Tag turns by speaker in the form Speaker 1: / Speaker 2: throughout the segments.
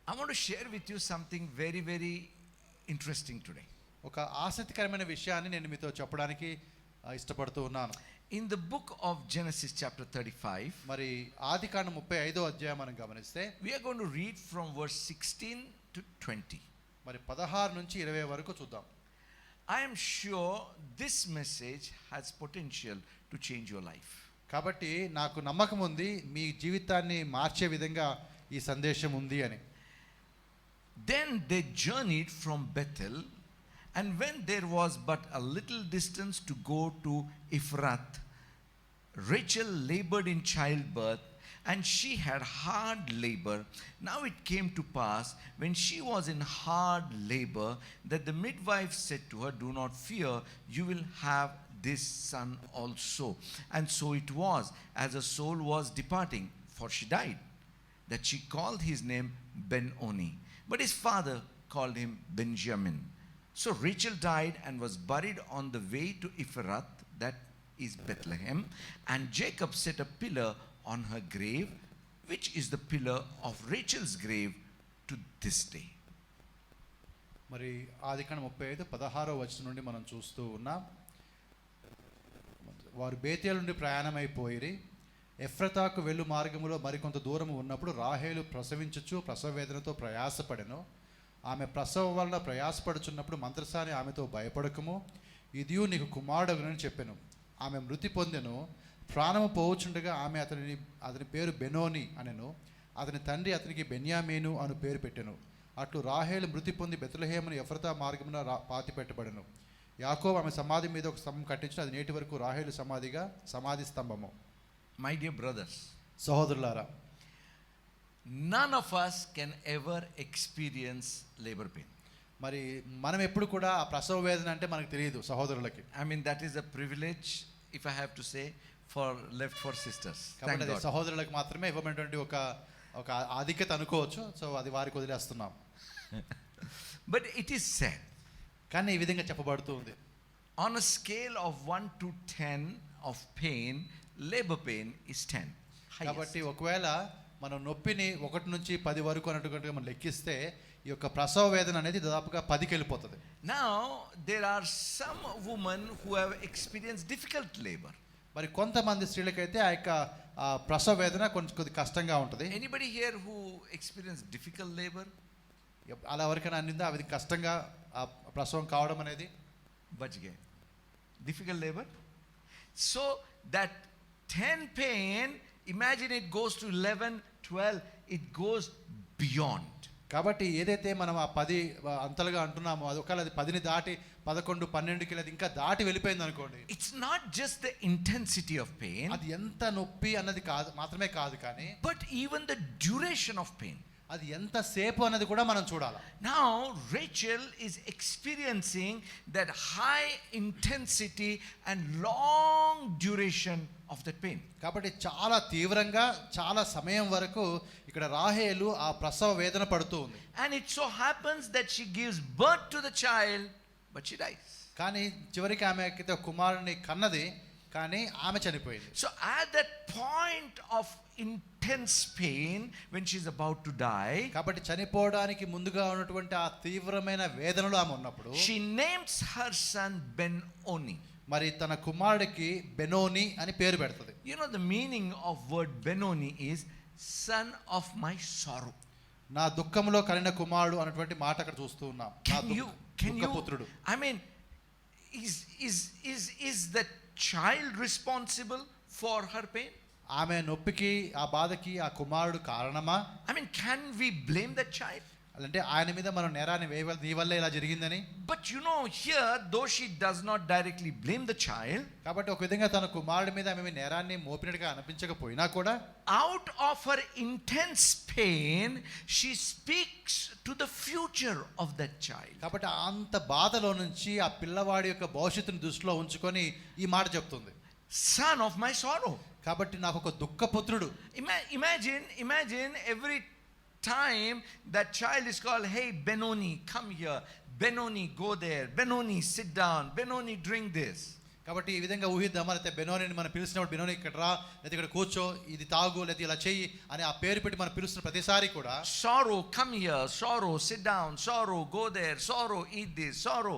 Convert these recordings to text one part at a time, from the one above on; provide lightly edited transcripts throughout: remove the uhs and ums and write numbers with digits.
Speaker 1: I want to share with you something very, very interesting today.
Speaker 2: ఒక ఆసక్తికరమైన విషయాన్ని నేను మీతో చెప్పడానికి ఇష్టపడుతూ ఉన్నాను.
Speaker 1: In the book of Genesis chapter 35,
Speaker 2: మరి ఆదికాండం 35వ అధ్యాయం మనం గమనిస్తే
Speaker 1: we are going to read from verse 16 to 20.
Speaker 2: మరి 16 నుంచి 20 వరకు చూద్దాం.
Speaker 1: I am sure this message has potential to change your life.
Speaker 2: కాబట్టి నాకు నమ్మకం ఉంది మీ జీవితాన్ని మార్చే విధంగా ఈ సందేశం ఉంది అని.
Speaker 1: Then they journeyed from Bethel, and when there was but a little distance to go to Ephrath, Rachel labored in childbirth, and she had hard labor. Now it came to pass, when she was in hard labor, that the midwife said to her, "Do not fear, you will have this son also." And so it was, as her soul was departing, for she died, that she called his name Ben-Oni. But his father called him Benjamin. So Rachel died and was buried on the way to Ephrath, that is Bethlehem. And Jacob set a pillar on her grave, which is the pillar of Rachel's grave to this day.
Speaker 2: మరి ఆదికాండం 35 16వ వచనం నుండి మనం చూస్తూ ఉన్నాం. వారు బేతేలు నుండి ప్రయాణమైపోయిరి. ఎఫ్రతాకు వెళ్ళు మార్గములో మరికొంత దూరం ఉన్నప్పుడు రాహేలు ప్రసవించుచు ప్రసవ వేదనతో ప్రయాసపడెను. ఆమె ప్రసవం వలన ప్రయాసపడుచున్నప్పుడు మంత్రసాని ఆమెతో భయపడకము, ఇదియు నీకు కుమారుడగునని చెప్పెను. ఆమె మృతి పొందెను. ప్రాణము పోవచుండగా ఆమె అతని పేరు బెనోని అనెను. అతని తండ్రి అతనికి బెన్యామీను అను పేరు పెట్టెను. అట్లు రాహేలు మృతి పొంది బెత్లెహేమును ఎఫ్రతా మార్గమున పాతి పెట్టబడెను. యాకోబు ఆమె సమాధి మీద ఒక స్తంభం కట్టించి అది నేటి వరకు రాహేలు సమాధి స్తంభము.
Speaker 1: My dear brothers,
Speaker 2: సహోదరులారా,
Speaker 1: none of us can ever experience labor pain.
Speaker 2: మరి మనం ఎప్పుడు కూడా ఆ ప్రసవ వేదన అంటే మనకు తెలియదు సహోదరులకి.
Speaker 1: I mean, that is a privilege, if I have to say, left for sisters. Thank
Speaker 2: కాబట్టి
Speaker 1: God.
Speaker 2: సహోదరులకు మాత్రమే ఇవ్వబడినటువంటి ఒక ఆధిక్యత అనుకోవచ్చు. సో అది వారికి వదిలేస్తున్నాం.
Speaker 1: But it is said,
Speaker 2: కానీ ఈ విధంగా చెప్పబడుతూ ఉంది,
Speaker 1: on a scale of 1 to 10 of pain, labor pain is 10.
Speaker 2: కాబట్టి ఒకవేళ మనం నొప్పిని 1 నుంచి 10 వరకు అన్నట్టుగా మనం లెక్కిస్తే ఈ యొక్క ప్రసవ వేదన అనేది దాదాపుగా 10కి వెళ్ళిపోతుంది.
Speaker 1: Now there are some women who have experienced difficult labor.
Speaker 2: మరి కొంతమంది స్త్రీలకైతే ఆ యొక్క ప్రసవ వేదన కొద్ది కష్టంగా ఉంటుంది.
Speaker 1: Anybody here who experienced difficult labor?
Speaker 2: అలా ఎవరికైనా అనిందా అది కష్టంగా ఆ ప్రసవం కావడం అనేది?
Speaker 1: Bachge. Difficult labor. So that 10 pain, imagine it goes to 11, 12, it goes beyond.
Speaker 2: కాబట్టి ఏదైతే మనం ఆ 10 అంతలుగా అంటున్నామో అది ఒకవేళ అది 10ని దాటి 11, 12కి అది ఇంకా దాటి వెళ్ళిపోయింది అనుకోండి.
Speaker 1: It's not just the intensity of pain,
Speaker 2: అది ఎంత నొప్పి అన్నది మాత్రమే కాదు కానీ,
Speaker 1: but even the duration of pain.
Speaker 2: అది ఎంత సేపు అన్నది కూడా మనం చూడాలి.
Speaker 1: Now Rachel is experiencing that high intensity and long duration of that pain.
Speaker 2: కాబట్టి చాలా తీవ్రంగా చాలా సమయం వరకు ఇక్కడ రాహేలు ఆ ప్రసవ వేదన పడుతూ ఉంది.
Speaker 1: And it so happens that she gives birth to the child, but she dies.
Speaker 2: కానీ చివరికి ఆమె కుమారుని కన్నది, కానీ ఆమె చనిపోయింది.
Speaker 1: So at that point of intense pain, when she is about to die,
Speaker 2: కాబట్టి చనిపోవడానికి ముందుగా ఉన్నటువంటి ఆ తీవ్రమైన వేదనలో ఆమె ఉన్నప్పుడు
Speaker 1: she names her son Ben-Oni.
Speaker 2: మరి తన కుమారుడికి బెనోని అని పేరు పెడుతుంది.
Speaker 1: You know the meaning of word Ben-Oni is son of my sorrow.
Speaker 2: నా దుఃఖంలో కలిగిన కుమారుడు అన్నటువంటి మాట అక్కడ చూస్తూ ఉన్నాం.
Speaker 1: Can you
Speaker 2: పుత్రుడు.
Speaker 1: I mean, is the child responsible for her pain?
Speaker 2: ఆమె నొప్పికి ఆ బాధకి ఆ కుమారుడు కారణమా?
Speaker 1: I mean, can we blame that child?
Speaker 2: అంటే ఆయన మీద మనం నేరాన్ని వేయవాలి, నీ వల్లే ఇలా జరిగిందని.
Speaker 1: But you know, here, though she does not directly blame the child,
Speaker 2: కాబట్టి ఒక విధంగా తన కుమారుడి మీద ఆమె నేరాన్ని మోపినట్టుగా అనిపించకపోయినా కూడా,
Speaker 1: out of her intense pain, she speaks to the future of that child.
Speaker 2: కాబట్టి అంత బాధలో నుంచి ఆ పిల్లవాడి యొక్క భవిష్యత్తును దృష్టిలో ఉంచుకొని ఈ మాట చెప్తుంది,
Speaker 1: son of my sorrow.
Speaker 2: కాబట్టి నాకు ఒక దుఃఖపుత్రుడు.
Speaker 1: Imagine every time that child is called, hey Benoni, come here, Benoni, go there, Benoni, sit down, Benoni, drink this.
Speaker 2: కాబట్టి ఈ విధంగా ఊహిద్దామా, లేకపోతే బెనోనిని మనం పిలిచినప్పుడు బెనోని ఇక్కడ రా, లేదా ఇక్కడ కూర్చో, ఇది తాగు, లేదా ఇలా చెయ్యి అని ఆ పేరు పెట్టి మనం పిలుస్తున్న ప్రతిసారి కూడా
Speaker 1: sorrow, come here, sorrow, sit down, sorrow, go there, sorrow, eat this, sorrow.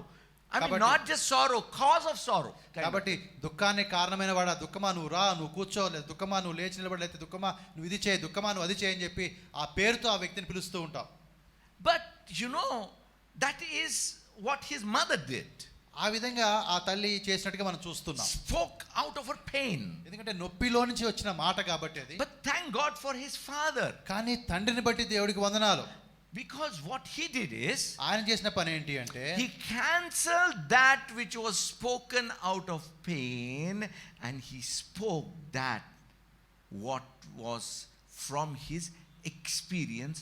Speaker 1: I mean, not just sorrow, cause of sorrow.
Speaker 2: కాబట్టి దుఃఖానికి కారణమైన వాడు, ఆ దుఃఖమా నువ్వు రా, నువ్వు కూర్చో, లేదా దుఃఖమా నువ్వు లేచి నిలబడి, లేకపోతే దుఃఖమా నువ్వు ఇది చేయి, దుఃఖమా నువ్వు అది చేయి అని చెప్పి ఆ పేరుతో ఆ వ్యక్తిని పిలుస్తూ ఉంటాం.
Speaker 1: But you know, that is what his mother did.
Speaker 2: ఆ విధంగా ఆ తల్లి చేసినట్టుగా మనం చూస్తున్నాం.
Speaker 1: Spoke out of her pain.
Speaker 2: ఎందుకంటే నొప్పిలో నుంచి వచ్చిన మాట కాబట్టి అది.
Speaker 1: But thank God for his father.
Speaker 2: కానీ తండ్రిని బట్టి దేవుడికి వందనాలు.
Speaker 1: Because what he did is,
Speaker 2: ఆయన చేసిన పని ఏంటి అంటే,
Speaker 1: he cancelled that which was spoken out of pain and he spoke that what was from his experience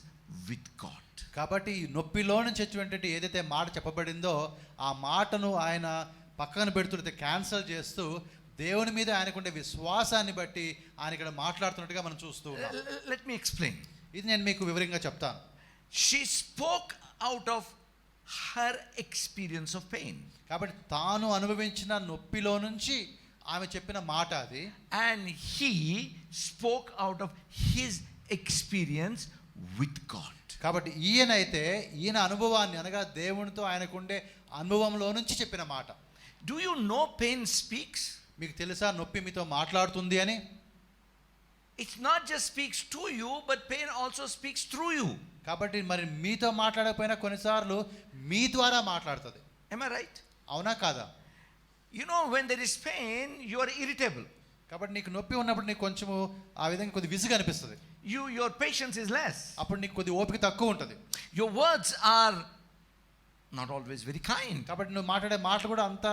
Speaker 1: with God.
Speaker 2: కాబట్టి నొప్పిలో నుంచి వచ్చేటువంటి ఏదైతే మాట చెప్పబడిందో ఆ మాటను ఆయన పక్కన పెడుతుంటే క్యాన్సల్ చేస్తూ దేవుని మీద ఆయనకుండే విశ్వాసాన్ని బట్టి ఆయన ఇక్కడ మాట్లాడుతున్నట్టుగా మనం చూస్తూ ఉన్నాం.
Speaker 1: Let me explain.
Speaker 2: ఇది నేను మీకు వివరంగా చెప్తాను.
Speaker 1: She spoke out of her experience of pain.
Speaker 2: కాబట్టి తాను అనుభవించిన నొప్పిలో నుంచి ఆమె చెప్పిన మాట అది.
Speaker 1: And he spoke out of his experience with God.
Speaker 2: కాబట్టి ఈయన అనుభవాన్ని అనగా దేవునితో ఆయనకుండే అనుభవంలో నుంచి చెప్పిన మాట.
Speaker 1: Do you know pain speaks?
Speaker 2: మీకు తెలుసా నొప్పి మీతో మాట్లాడుతుంది అని?
Speaker 1: It's not just speaks to you, but pain also speaks through you.
Speaker 2: కాబట్టి మరి మీతో మాట్లాడకపోయినా కొన్నిసార్లు మీ ద్వారా మాట్లాడుతుంది.
Speaker 1: Am I right?
Speaker 2: అవునా కాదా?
Speaker 1: You know, when there is pain, you are irritable.
Speaker 2: కాబట్టి నీకు నొప్పి ఉన్నప్పుడు నీకు కొంచెము ఆ విధంగా కొద్ది విసుగు అనిపిస్తుంది.
Speaker 1: Your patience is less.
Speaker 2: అప్పుడు నీకు కొద్ది ఓపిక తక్కువ ఉంటుంది.
Speaker 1: Your words are not always very kind.
Speaker 2: కాబట్టి నువ్వు మాట్లాడే మాటలు కూడా అంత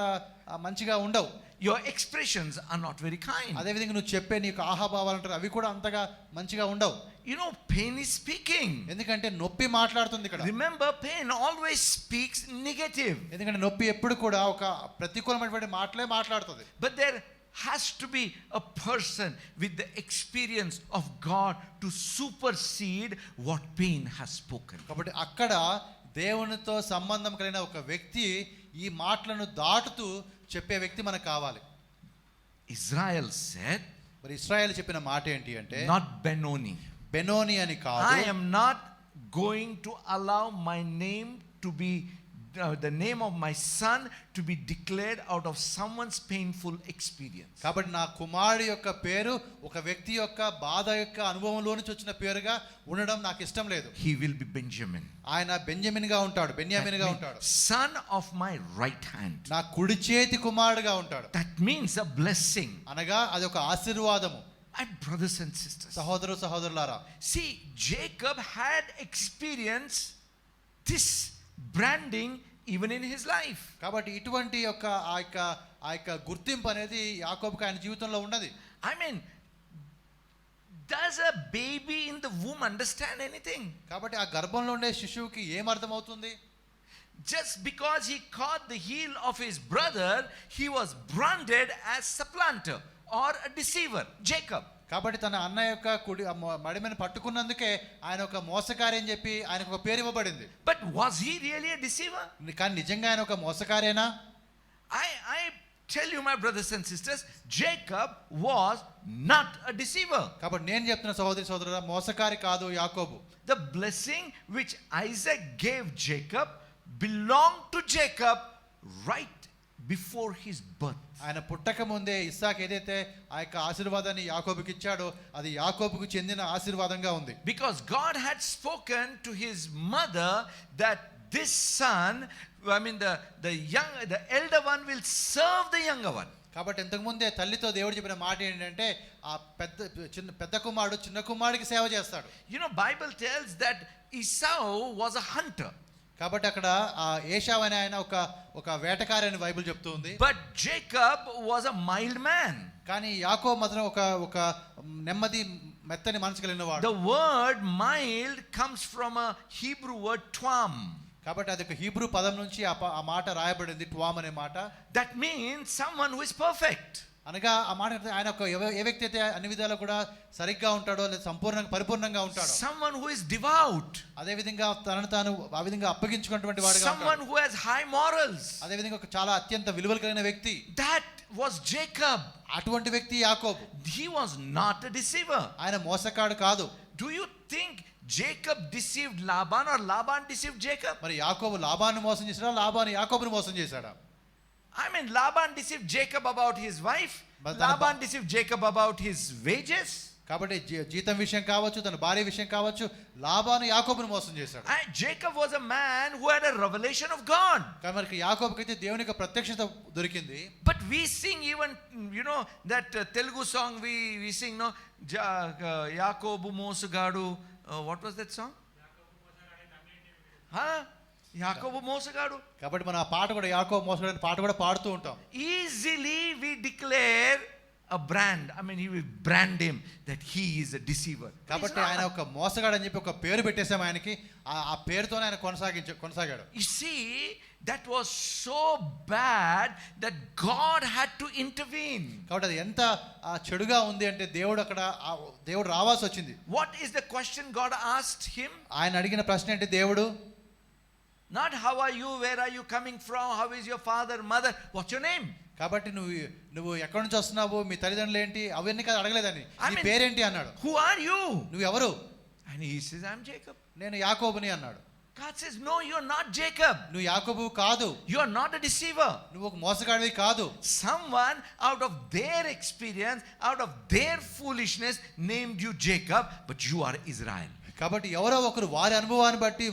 Speaker 2: మంచిగా ఉండవు.
Speaker 1: Your expressions are not very kind.
Speaker 2: అదే విధంగా నువ్వు చెప్పే నీకు ఆహాభావాలు అంటారు అవి కూడా అంతగా మంచిగా ఉండవు.
Speaker 1: You know, pain is speaking.
Speaker 2: ఎందుకంటే నొప్పి మాట్లాడుతుంది ఇక్కడ.
Speaker 1: Remember, pain always speaks negative.
Speaker 2: ఎందుకంటే నొప్పి ఎప్పుడు కూడా ఒక ప్రతికూలమైనటువంటి మాటలే మాట్లాడుతుంది.
Speaker 1: But there has to be a person with the experience of God to supersede what pain has spoken.
Speaker 2: కాబట్టి అక్కడ దేవునితో సంబంధం కలిగిన ఒక వ్యక్తి ఈ మాటలను దాటుతూ చెప్పే వ్యక్తి మనకు కావాలి.
Speaker 1: Israel said,
Speaker 2: మరి ఇశ్రాయేలు చెప్పిన మాట ఏంటి అంటే,
Speaker 1: not Benoni.
Speaker 2: బెనోని అని కాదు.
Speaker 1: I am not going to allow my name to be the name of my son to be declared out of someone's painful experience.
Speaker 2: కాబట్టి నా కుమారుడి యొక్క పేరు ఒక వ్యక్తి యొక్క బాధ యొక్క అనుభవంలో నుంచి వచ్చిన పేరుగా ఉండడం నాకు ఇష్టం లేదు.
Speaker 1: He will be Benjamin.
Speaker 2: ఆయన బెంజమిన్ గా ఉంటాడు, బెన్యామిన్ గా ఉంటాడు.
Speaker 1: Son of my right hand.
Speaker 2: నా కుడి చేతి కుమారుడుగా ఉంటాడు.
Speaker 1: That means a blessing.
Speaker 2: అనగా అది ఒక ఆశీర్వాదము.
Speaker 1: My brothers and sisters,
Speaker 2: సహోదరులారా,
Speaker 1: see, Jacob had experienced this branding even in his life.
Speaker 2: కాబట్టి ఇటువంటి ఆ యొక్క గుర్తింపు అనేది యాకోబుకు ఆయన జీవితంలో ఉన్నది.
Speaker 1: I mean, does a baby in the womb understand anything?
Speaker 2: కాబట్టి ఆ గర్భంలో ఉండే శిశువుకి ఏం అర్థమవుతుంది?
Speaker 1: Just because he caught the heel of his brother, he was branded as supplanter or a deceiver. Jacob.
Speaker 2: కాబట్టి తన అన్న యొక్క కుడి మడిమని పట్టుకున్నందుకే ఆయన ఒక మోసకారి అని చెప్పి ఆయనకు ఒక పేరు ఇవ్వబడింది.
Speaker 1: But was he really a deceiver?
Speaker 2: కానీ నిజంగా ఆయన ఒక మోసకారేనా?
Speaker 1: I tell you, my brothers and sisters, Jacob was not a deceiver.
Speaker 2: కాబట్టి నేను చెప్తున్న సహోదరులారా, మోసకారి కాదు యాకోబు.
Speaker 1: The blessing which Isaac gave Jacob belonged to Jacob right before his birth.
Speaker 2: ఆయన పుట్టక ముందే ఇస్సాకు ఏదైతే ఆ యొక్క ఆశీర్వాదాన్ని యాకోబుకి ఇచ్చాడో అది యాకోబుకు చెందిన ఆశీర్వాదంగా ఉంది.
Speaker 1: Because God had spoken to his mother that this son, I mean the elder one will serve the younger one.
Speaker 2: కాబట్టి ఇంతకు ముందే తల్లితో దేవుడు చెప్పిన మాట ఏంటంటే ఆ పెద్ద కుమారుడు చిన్న కుమారుడికి సేవ చేస్తాడు.
Speaker 1: You know, Bible tells that Esau was a hunter.
Speaker 2: కాబట్టి అక్కడ ఏశావు అనే ఆయన ఒక వేటకారి అని బైబిల్ చెప్తుంది.
Speaker 1: But Jacob was a mild man.
Speaker 2: కానీ యాకోబు మాత్రం ఒక నెమ్మది మెత్తని మనసు కలిగిన వాడు.
Speaker 1: The word mild comes from a Hebrew word twam.
Speaker 2: కాబట్టి అది ఒక హీబ్రూ పదం నుంచి ఆ మాట రాయబడింది, ట్వామ్ అనే మాట.
Speaker 1: That means someone who is perfect.
Speaker 2: అనగా ఆ మాట అంటే ఆయన ఒక ఏ వ్యక్తి అయితే అన్ని విధాలు కూడా సరిగ్గా ఉంటాడో లేదా సంపూర్ణంగా పరిపూర్ణంగా ఉంటాడో,
Speaker 1: someone who is devout,
Speaker 2: అదే విధంగా తనను తాను ఆ విధంగా అప్పగించుకున్నటువంటి వాడుగా
Speaker 1: someone
Speaker 2: ఉంటాడు.
Speaker 1: who has high morals.
Speaker 2: అదే విధంగా ఒక చాలా అత్యంత విలువలు కలిగిన వ్యక్తి.
Speaker 1: That was Jacob.
Speaker 2: అటువంటి వ్యక్తి యాకోబు.
Speaker 1: He was not a deceiver.
Speaker 2: ఆయన మోసగాడు కాదు.
Speaker 1: Do you think Jacob deceived Laban or Laban deceived Jacob?
Speaker 2: మరి యాకోబు లాబాను మోసం చేశాడా, లాబాను యాకోబును మోసం చేశాడా?
Speaker 1: I mean, Laban deceived Jacob about his wife.
Speaker 2: But
Speaker 1: Laban deceived Jacob about his wages.
Speaker 2: కాబట్టి జీతం విషయం కావచ్చు, తన భార్య విషయం కావచ్చు, లాబాను యాకోబును మోసం చేశాడు.
Speaker 1: And Jacob was a man who had a revelation of God.
Speaker 2: కానీ మరి యాకోబుకైతే దేవుని యొక్క ప్రత్యక్షత దొరికింది.
Speaker 1: But we sing even, that Telugu song we sing, no, Yakobu Mosagadu. What was that song? Yakobu Mosagadu.
Speaker 2: కాబట్టి మనం ఆ పాట కూడా యాకోబు మోసగాడు పాట కూడా పాడుతూ ఉంటాం.
Speaker 1: Easily we declare a brand. I mean, he will brand him that he is a deceiver.
Speaker 2: కాబట్టి ఆయన ఒక మోసగాడు అని చెప్పి ఒక పేరు పెట్టేసాం ఆయనకి. ఆ పేరుతోనే ఆయన కొనసాగాడు.
Speaker 1: You see, that was so bad that God had to intervene.
Speaker 2: కాబట్టి అది ఎంత చెడుగా ఉంది అంటే దేవుడు రావాల్సి వచ్చింది.
Speaker 1: What is the question God asked him?
Speaker 2: ఆయన అడిగిన ప్రశ్న ఏంటి దేవుడు?
Speaker 1: Not how are you, where are you coming from, how is your father, mother, what's your name?
Speaker 2: కాబట్టి నువ్వు ఎక్కడి నుంచి వస్తున్నావు, మీ తల్లిదండ్రులు ఏంటి, అవన్నీ కాదు అడగలేదని. నీ పేరేంటి అన్నాడు.
Speaker 1: Who are you?
Speaker 2: నువ్వు ఎవరు?
Speaker 1: And he says, I'm Jacob.
Speaker 2: నేను యాకోబుని అన్నాడు.
Speaker 1: God says, no, you're not Jacob.
Speaker 2: నువ్వు యాకోబు కాదు.
Speaker 1: You're not a deceiver.
Speaker 2: నువ్వు ఒక మోసగాడివి కాదు.
Speaker 1: Someone out of their experience, out of their foolishness named you Jacob, but you are Israel.
Speaker 2: కాబట్టి ఎవరో ఒకరు వారి అనుభవాన్ని బట్టి,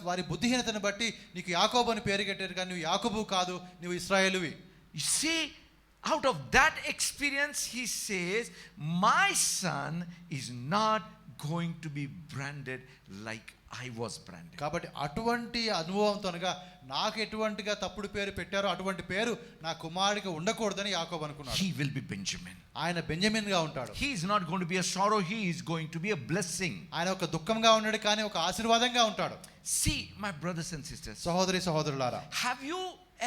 Speaker 2: వారి బుద్ధిహీనతను బట్టి నీకు యాకోబు అని పేరు పెట్టారు, కానీ నువ్వు యాకోబు కాదు, నువ్వు ఇశ్రాయేలువి.
Speaker 1: You see, out of that experience he says, my son is not going to be branded like I was branded.
Speaker 2: కాబట్టి అటువంటి అనుభవంతో అనగా నాకు ఎటువంటిగా తప్పుడు పేరు పెట్టారో అటువంటి పేరు నా కుమారుడికి ఉండకూడదని యాకోబు అనుకున్నాడు.
Speaker 1: He will be Benjamin.
Speaker 2: ఆయన బెంజమిన్ గా ఉంటాడు.
Speaker 1: He is not going to be a sorrow, he is going to be a blessing.
Speaker 2: ఆయన ఒక దుఃఖంగా ఉన్నాడు కానీ ఒక ఆశీర్వాదంగా ఉంటాడు.
Speaker 1: See, my brothers and sisters,
Speaker 2: సహోదరులారా,
Speaker 1: have you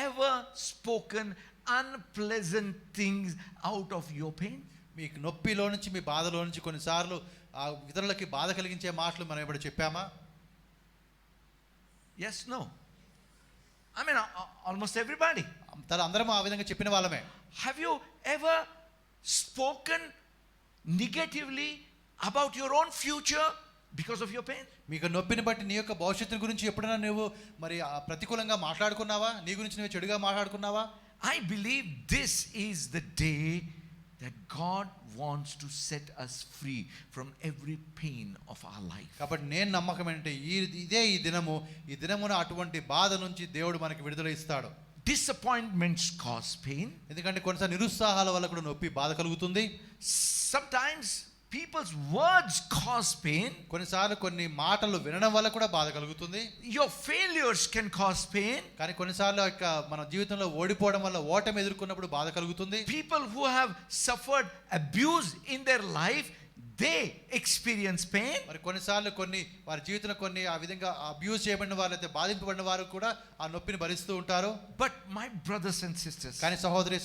Speaker 1: ever spoken unpleasant things out of your pain?
Speaker 2: మీకు నొప్పిలో నుంచి, మీ బాధలో నుంచి కొన్నిసార్లు ఇతరులకి బాధ కలిగించే మాటలు మనం ఎప్పుడు చెప్పామా?
Speaker 1: Yes, no. I mean, almost everybody.
Speaker 2: అందరం ఆ విధంగా చెప్పిన వాళ్ళమే.
Speaker 1: Have you ever spoken negatively about your own future because of your pain?
Speaker 2: మీకు నొప్పిని బట్టి నీ యొక్క భవిష్యత్తు గురించి ఎప్పుడైనా నువ్వు మరి ప్రతికూలంగా మాట్లాడుకున్నావా? నీ గురించి నువ్వు చెడుగా మాట్లాడుకున్నావా?
Speaker 1: I believe this is the day that God wants to set us free from every pain of our life.
Speaker 2: కాబట్టి నేను నమ్మకం ఏంటంటే ఈ దినమున అటువంటి బాధ నుంచి దేవుడు మనకి విడుదల ఇస్తాడు.
Speaker 1: Disappointments cause pain.
Speaker 2: ఎందుకంటే కొన్నిసార్లు నిరుత్సాహాల వల్ల కూడా నొప్పి, బాధ కలుగుతుంది.
Speaker 1: Sometimes people's words cause pain.
Speaker 2: కొన్నిసార్లు కొన్ని మాటలు వినడం వల్ల కూడా బాధ కలుగుతుంది.
Speaker 1: Your failures can cause pain.
Speaker 2: కానీ కొన్నిసార్లు మన జీవితంలో ఓడిపోవడం వల్ల, ఓటమి ఎదుర్కొన్నప్పుడు బాధ కలుగుతుంది.
Speaker 1: People who have suffered abuse in their life, they experience pain.
Speaker 2: మరి కొన్నిసార్లు వారి జీవితంలో ఆ విధంగా అబ్యూజ్ చేయబడిన వారు, అయితే బాధింపబడిన వారు కూడా ఆ నొప్పిని భరిస్తూ ఉంటారు.
Speaker 1: But my brothers and sisters,
Speaker 2: కానీ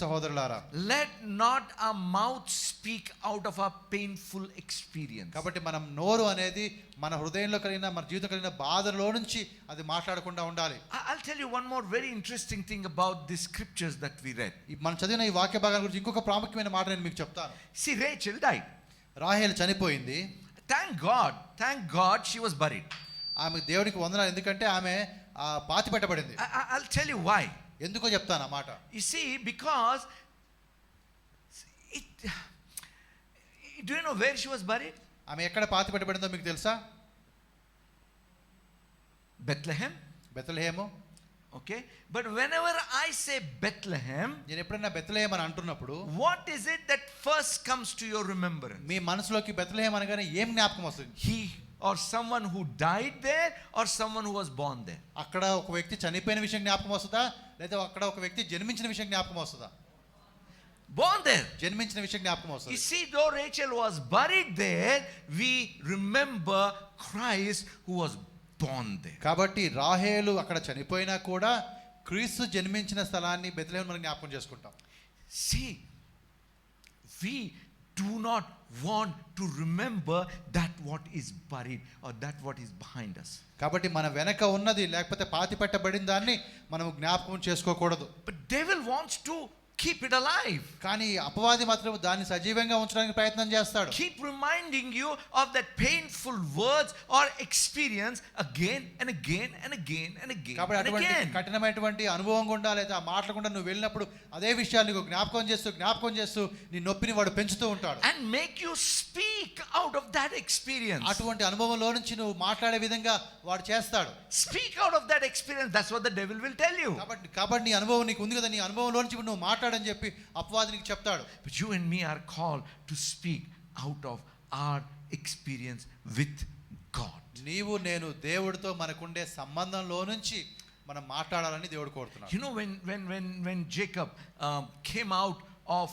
Speaker 2: సహోదరులారా,
Speaker 1: let not our mouth speak out of our painful experience.
Speaker 2: కాబట్టి మనం నోరు అనేది మన హృదయంలో కలిగిన, మన జీవితంలో కలిగిన బాధలో నుంచి అది మాట్లాడకుండా ఉండాలి.
Speaker 1: I'll tell you one more very interesting thing about the scriptures that we read.
Speaker 2: మనం చదివిన ఈ వాక్య భాగాల గురించి ఇంకొక ప్రాముఖ్యమైన మాట నేను మీకు చెప్తాను.
Speaker 1: See, Rachel died.
Speaker 2: రాహేలు చనిపోయింది.
Speaker 1: Thank God she was buried.
Speaker 2: ఆమె దేవునికి వందనాలు, ఎందుకంటే ఆమె పాతి పెట్టబడింది.
Speaker 1: I'll tell you why.
Speaker 2: ఎందుకో చెప్తాను ఆ మాట.
Speaker 1: You see, because do you know where she was buried?
Speaker 2: ఆమె ఎక్కడ పాతి పెట్టబడిందో మీకు తెలుసా?
Speaker 1: Bethlehem.
Speaker 2: Bethlehem.
Speaker 1: Okay, but whenever I say Bethlehem,
Speaker 2: నేను ఎప్పుడైనా బెత్లెహేం అని అంటున్నప్పుడు,
Speaker 1: what is it that first comes to your remembrance?
Speaker 2: మీ మనసులోకి బెత్లెహేం అనగానే ఏం జ్ఞాపకం వస్తుంది?
Speaker 1: He or someone who died there or someone who was born there?
Speaker 2: అక్కడ ఒక వ్యక్తి చనిపోయిన విషయం జ్ఞాపకం వస్తుందా, లేదా అక్కడ ఒక వ్యక్తి జన్మించిన విషయం జ్ఞాపకం వస్తుందా?
Speaker 1: Born there.
Speaker 2: జన్మించిన విషయం జ్ఞాపకం వస్తుంది.
Speaker 1: You see, though Rachel was buried there, we remember Christ who was born there.
Speaker 2: కాబట్టి రాహేలు అక్కడ చనిపోయినా కూడా క్రీస్తు జన్మించిన స్థలాన్ని బెత్లెహేం మనం జ్ఞాపకం చేసుకుంటాం.
Speaker 1: See, we do not want to remember that what is buried or that what is behind us.
Speaker 2: కాబట్టి మన వెనక ఉన్నది లేకపోతే పాతి పెట్టబడిన దాన్ని మనం జ్ఞాపకం చేసుకోకూడదు.
Speaker 1: But devil wants to keep it alive.
Speaker 2: కానీ అపవాది మాత్రం దాన్ని సజీవంగా ఉంచడానికి ప్రయత్నం చేస్తాడు.
Speaker 1: Keep reminding you of that painful words or experience again and again and again and again
Speaker 2: కాబట్టి
Speaker 1: and
Speaker 2: అటువంటి
Speaker 1: again.
Speaker 2: కఠినమైనటువంటి అనుభవం గుండా లేదా ఆ మాటలు గుండా నువ్వు వెళ్ళినప్పుడు అదే విషయాలు నీకు జ్ఞాపకం చేస్తూ నీ నొప్పిని వాడు పెంచుతూ ఉంటాడు.
Speaker 1: And make you speak out of that experience.
Speaker 2: అటువంటి అనుభవంలో నుంచి నువ్వు మాట్లాడే విధంగా వాడు చేస్తాడు.
Speaker 1: Speak out of that experience. That's what the devil will tell you.
Speaker 2: కాబట్టి నీ అనుభవం నీకు ఉంది కదా, నీ అనుభవంలో నుంచి నువ్వు మాట్లాడని చెప్పి అపవాదినికి చెప్తాడు.
Speaker 1: But you and me are called to speak out of our experience with God.
Speaker 2: నీవు నేను దేవుడితో మనకుండే సంబంధంలో నుంచి మనం మాట్లాడాలని దేవుడు కోరుతున్నాడు.
Speaker 1: You know, when Jacob came out of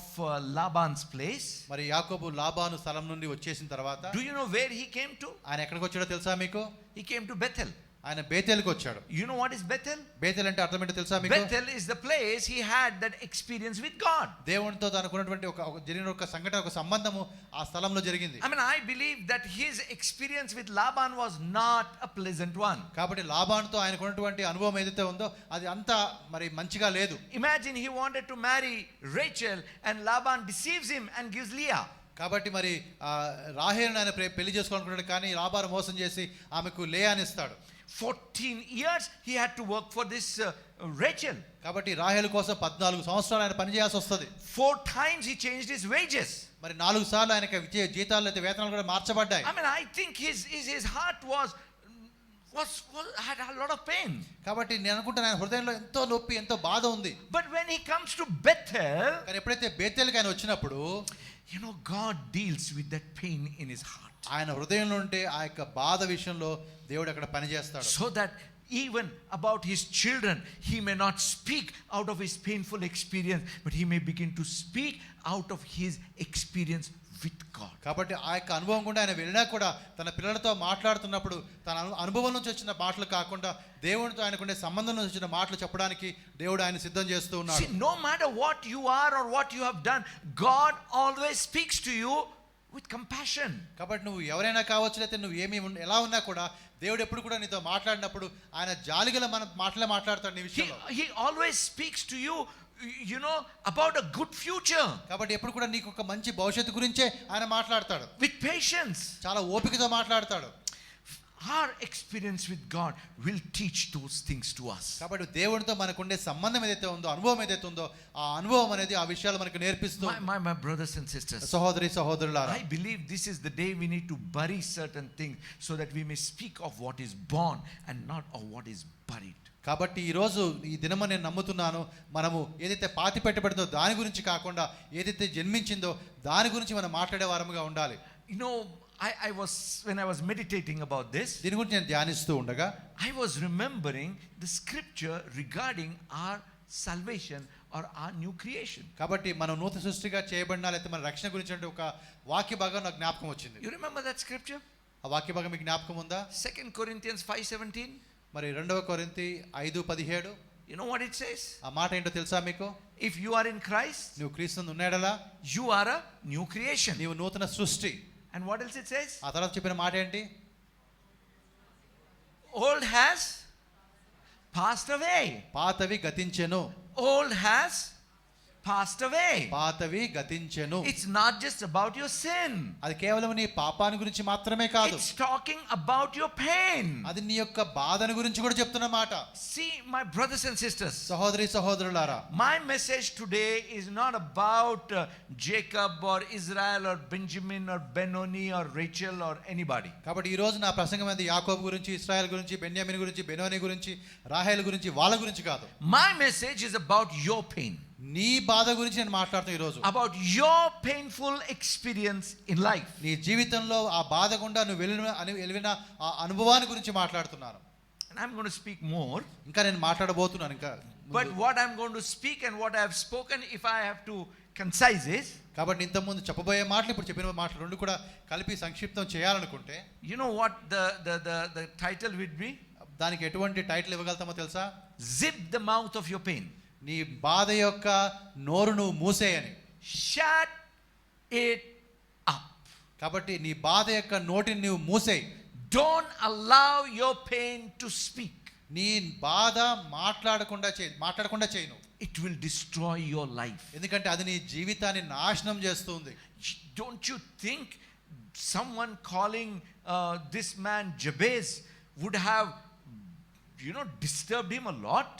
Speaker 1: Laban's place,
Speaker 2: మరి యాకోబు లాబాను స్థలం నుండి వచ్చేసిన తర్వాత
Speaker 1: do you know where he came to?
Speaker 2: ఆయన ఎక్కడికి వచ్చాడో తెలుసా మీకు?
Speaker 1: He came to Bethel.
Speaker 2: ఆయన బేతేలుకి వచ్చాడు.
Speaker 1: You know what is Bethel?
Speaker 2: Bethel అంటే అర్థం ఏంటో తెలుసా మీకు?
Speaker 1: Bethel is the place he had that experience with God.
Speaker 2: దేవునితో తనకున్నటువంటి ఒక జరిగిన ఒక సంఘటన, ఒక సంబంధము ఆ స్థలంలో జరిగింది.
Speaker 1: I mean, I believe that his experience with Laban was not a pleasant one.
Speaker 2: కాబట్టి లాబానుతో ఆయనకున్నటువంటి అనుభవం ఏదైతే ఉందో అది అంత మరి మంచిగా లేదు.
Speaker 1: Imagine he wanted to marry Rachel and Laban deceives him and gives Leah.
Speaker 2: కాబట్టి మరి రాహేలును ఆయన పెళ్లి చేసుకోవాలనుకున్నాడు, కానీ లాబాను మోసం చేసి ఆమెకు లేయాని ఇస్తాడు.
Speaker 1: 14 years he had to work for this Rachel.
Speaker 2: కాబట్టి రాహేలు కోసం 14 సంవత్సరాలు ఆయన పని చేయాల్సి వస్తుంది.
Speaker 1: 4 times he changed his wages.
Speaker 2: మరి 4 సార్లు ఆయనకి జీతాలు అయితే వేతనాలు కూడా మార్చబడ్డాయి.
Speaker 1: I mean, I think his heart was had a lot of pain.
Speaker 2: కాబట్టి నేను అనుకుంటాను ఆయన హృదయంలో ఎంతో నొప్పి, ఎంతో బాధ ఉంది.
Speaker 1: But when he comes to Bethel,
Speaker 2: కానీ ఎప్పుడైతే బేతేలుకి ఆయన వచ్చినప్పుడు,
Speaker 1: you know, God deals with that pain in his heart.
Speaker 2: ఆయన హృదయంలో ఉంటే ఆ యొక్క బాధ విషయంలో దేవుడు అక్కడ పని చేస్తాడు.
Speaker 1: So that even about his children he may not speak out of his painful experience, but he may begin to speak out of his experience with God.
Speaker 2: కాబట్టి ఆ యొక్క అనుభవం కూడా ఆయన వెళ్ళినా కూడా తన పిల్లలతో మాట్లాడుతున్నప్పుడు తన అనుభవం నుంచి వచ్చిన మాటలు కాకుండా దేవునితో ఆయనకుండే సంబంధం నుంచి వచ్చిన మాటలు చెప్పడానికి దేవుడు ఆయన సిద్ధం చేస్తూ ఉన్నాడు.
Speaker 1: See, no matter what you are or what you have done, God always speaks to you with compassion.
Speaker 2: కాబట్టి నువ్వు ఎవరైనా కావచ్చు, లేకపోతే నువ్వు ఎలా ఉన్నా కూడా దేవుడు ఎప్పుడు కూడా నీతో మాట్లాడినప్పుడు ఆయన జాలిగల మన మాట్లాడతాడు నీ విషయంలో.
Speaker 1: He always speaks to you, you know, about a good future.
Speaker 2: కాబట్టి ఎప్పుడు కూడా నీకు ఒక మంచి భవిష్యత్తు గురించే ఆయన మాట్లాడతాడు.
Speaker 1: With patience.
Speaker 2: చాలా ఓపికతో మాట్లాడతాడు.
Speaker 1: Our experience with God will teach those things to us.
Speaker 2: కాబట్టి దేవునితో మనకుండే సంబంధం ఏదైతే ఉందో, అనుభవం ఏదైతే ఉందో, ఆ అనుభవం అనేది ఆ విషయాలు మనకు నేర్పిస్తుంది.
Speaker 1: My brothers and sisters,
Speaker 2: సహోదరి సహోదరులారా,
Speaker 1: I believe this is the day we need to bury certain things so that we may speak of what is born and not of what is buried.
Speaker 2: కాబట్టి ఈరోజు ఈ దినమ నేను నమ్ముతున్నాను, మనము ఏదైతే పాతి పెట్టబడిందో దాని గురించి కాకుండా ఏదైతే జన్మించిందో దాని గురించి మనం మాట్లాడే వారముగా ఉండాలి.
Speaker 1: You know, when I was meditating about this,
Speaker 2: దీని గురించి నేను ధ్యానిస్తూ ఉండగా
Speaker 1: I was remembering the scripture regarding our salvation or our new creation.
Speaker 2: కాబట్టి మనం నూతన సృష్టిగా చేయబడినా లేకపోతే మన రక్షణ గురించి ఒక వాక్య భాగం నాకు జ్ఞాపకం వచ్చింది.
Speaker 1: You remember that scripture?
Speaker 2: ఆ వాక్య భాగం మీకు జ్ఞాపకం ఉందా?
Speaker 1: 2 Corinthians 5:17.
Speaker 2: మరి 2 కొరింథీ 5:17.
Speaker 1: You know what it says?
Speaker 2: ఆ మాట ఏంటో తెలుసా మీకు?
Speaker 1: If you are in Christ,
Speaker 2: నువ్వు క్రీస్తునందు ఉన్నాడలా
Speaker 1: you are a new creation.
Speaker 2: నీవు నూతన సృష్టి.
Speaker 1: And what else it says?
Speaker 2: ఆ తర్వాత చెప్పిన మాట ఏంటి?
Speaker 1: Old has passed away.
Speaker 2: పాతవి గతించెను.
Speaker 1: Old has passed away.
Speaker 2: పాతవి గతించెను.
Speaker 1: It's not just about your sin.
Speaker 2: అది కేవలం నీ పాపాన్ని గురించి మాత్రమే కాదు.
Speaker 1: It's talking about your pain.
Speaker 2: అది నీ యొక్క బాధను గురించి కూడా చెప్తున్న మాట.
Speaker 1: See, my brothers and sisters,
Speaker 2: సహోదరి సహోదరులారా,
Speaker 1: my message today is not about Jacob or Israel or Benjamin or Benoni or Rachel or anybody.
Speaker 2: కాబట్టి ఈ రోజు నా ప్రసంగం అనేది యాకోబు గురించి, ఇశ్రాయేల్ గురించి, బెన్యామిన్ గురించి, బెనోని గురించి, రాహేలు గురించి, వాళ్ళ గురించి కాదు.
Speaker 1: My message is about your pain.
Speaker 2: నీ బాధ గురించి నేను మాట్లాడుతాను ఈ రోజు.
Speaker 1: About your painful experience in life.
Speaker 2: నీ జీవితంలో ఆ బాధ గుండా నువ్వు వెళ్ళిన ఆ అనుభవాన్ని గురించి మాట్లాడుతున్నాను.
Speaker 1: And I'm going to speak more.
Speaker 2: ఇంకా నేను మాట్లాడబోతున్నాను ఇంకా.
Speaker 1: But what I'm going to speak and what I have spoken, if I have to concise is,
Speaker 2: కాబట్టి ఇంతకుముందు చెప్పబోయే మాటలు ఇప్పుడు చెప్పిన మాటలు రెండు కూడా కలిపి సంక్షిప్తం చేయాలనుకుంటే,
Speaker 1: you know what the title would be?
Speaker 2: దానికి ఎటువంటి టైటిల్ ఇవ్వగలుగుతామో తెలుసా?
Speaker 1: Zip the mouth of your pain.
Speaker 2: నీ బాధ యొక్క నోరు నువ్వు మూసేయని.
Speaker 1: Shut it up.
Speaker 2: కాబట్టి నీ బాధ యొక్క నోటిని నీవు మూసేయి.
Speaker 1: Don't allow your pain to speak.
Speaker 2: నీ బాధ మాట్లాడకుండా చేయి నువ్వు.
Speaker 1: It will destroy your life.
Speaker 2: ఎందుకంటే అది నీ జీవితాన్ని నాశనం చేస్తుంది.
Speaker 1: Don't you think someone calling this man Jabez would have, disturbed him a lot?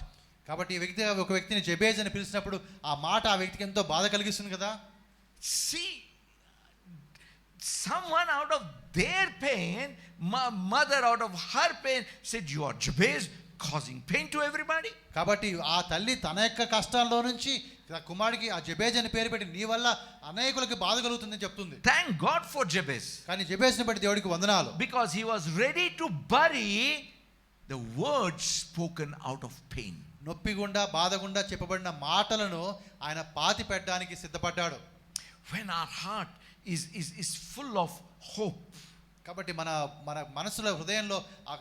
Speaker 2: కాబట్టి ఒక వ్యక్తిని జబేజ్ అని పిలిచినప్పుడు ఆ మాట ఆ వ్యక్తికి ఎంతో బాధ కలిగిస్తుంది కదా.
Speaker 1: See, someone out of their pain, mother out of her pain said, you are Jabez, causing pain to everybody.
Speaker 2: కాబట్టి ఆ తల్లి తన యొక్క కష్టాల్లో నుంచి కుమారుడికి ఆ జబేజ్ అని పేరు పెట్టి నీ వల్ల అనేకులకు బాధ కలుగుతుందని చెప్తుంది.
Speaker 1: Thank God for Jabez.
Speaker 2: కానీ జబేజ్ని బట్టి దేవుడికి వందనాలు.
Speaker 1: Because he was ready to bury the words spoken out of pain.
Speaker 2: నొప్పి గుండా బాధ గుండా చెప్పబడిన మాటలను ఆయన పాతి పెట్టడానికి సిద్ధపడ్డాడు.
Speaker 1: When our heart is full of hope,
Speaker 2: కాబట్టి మన మనసులో హృదయంలో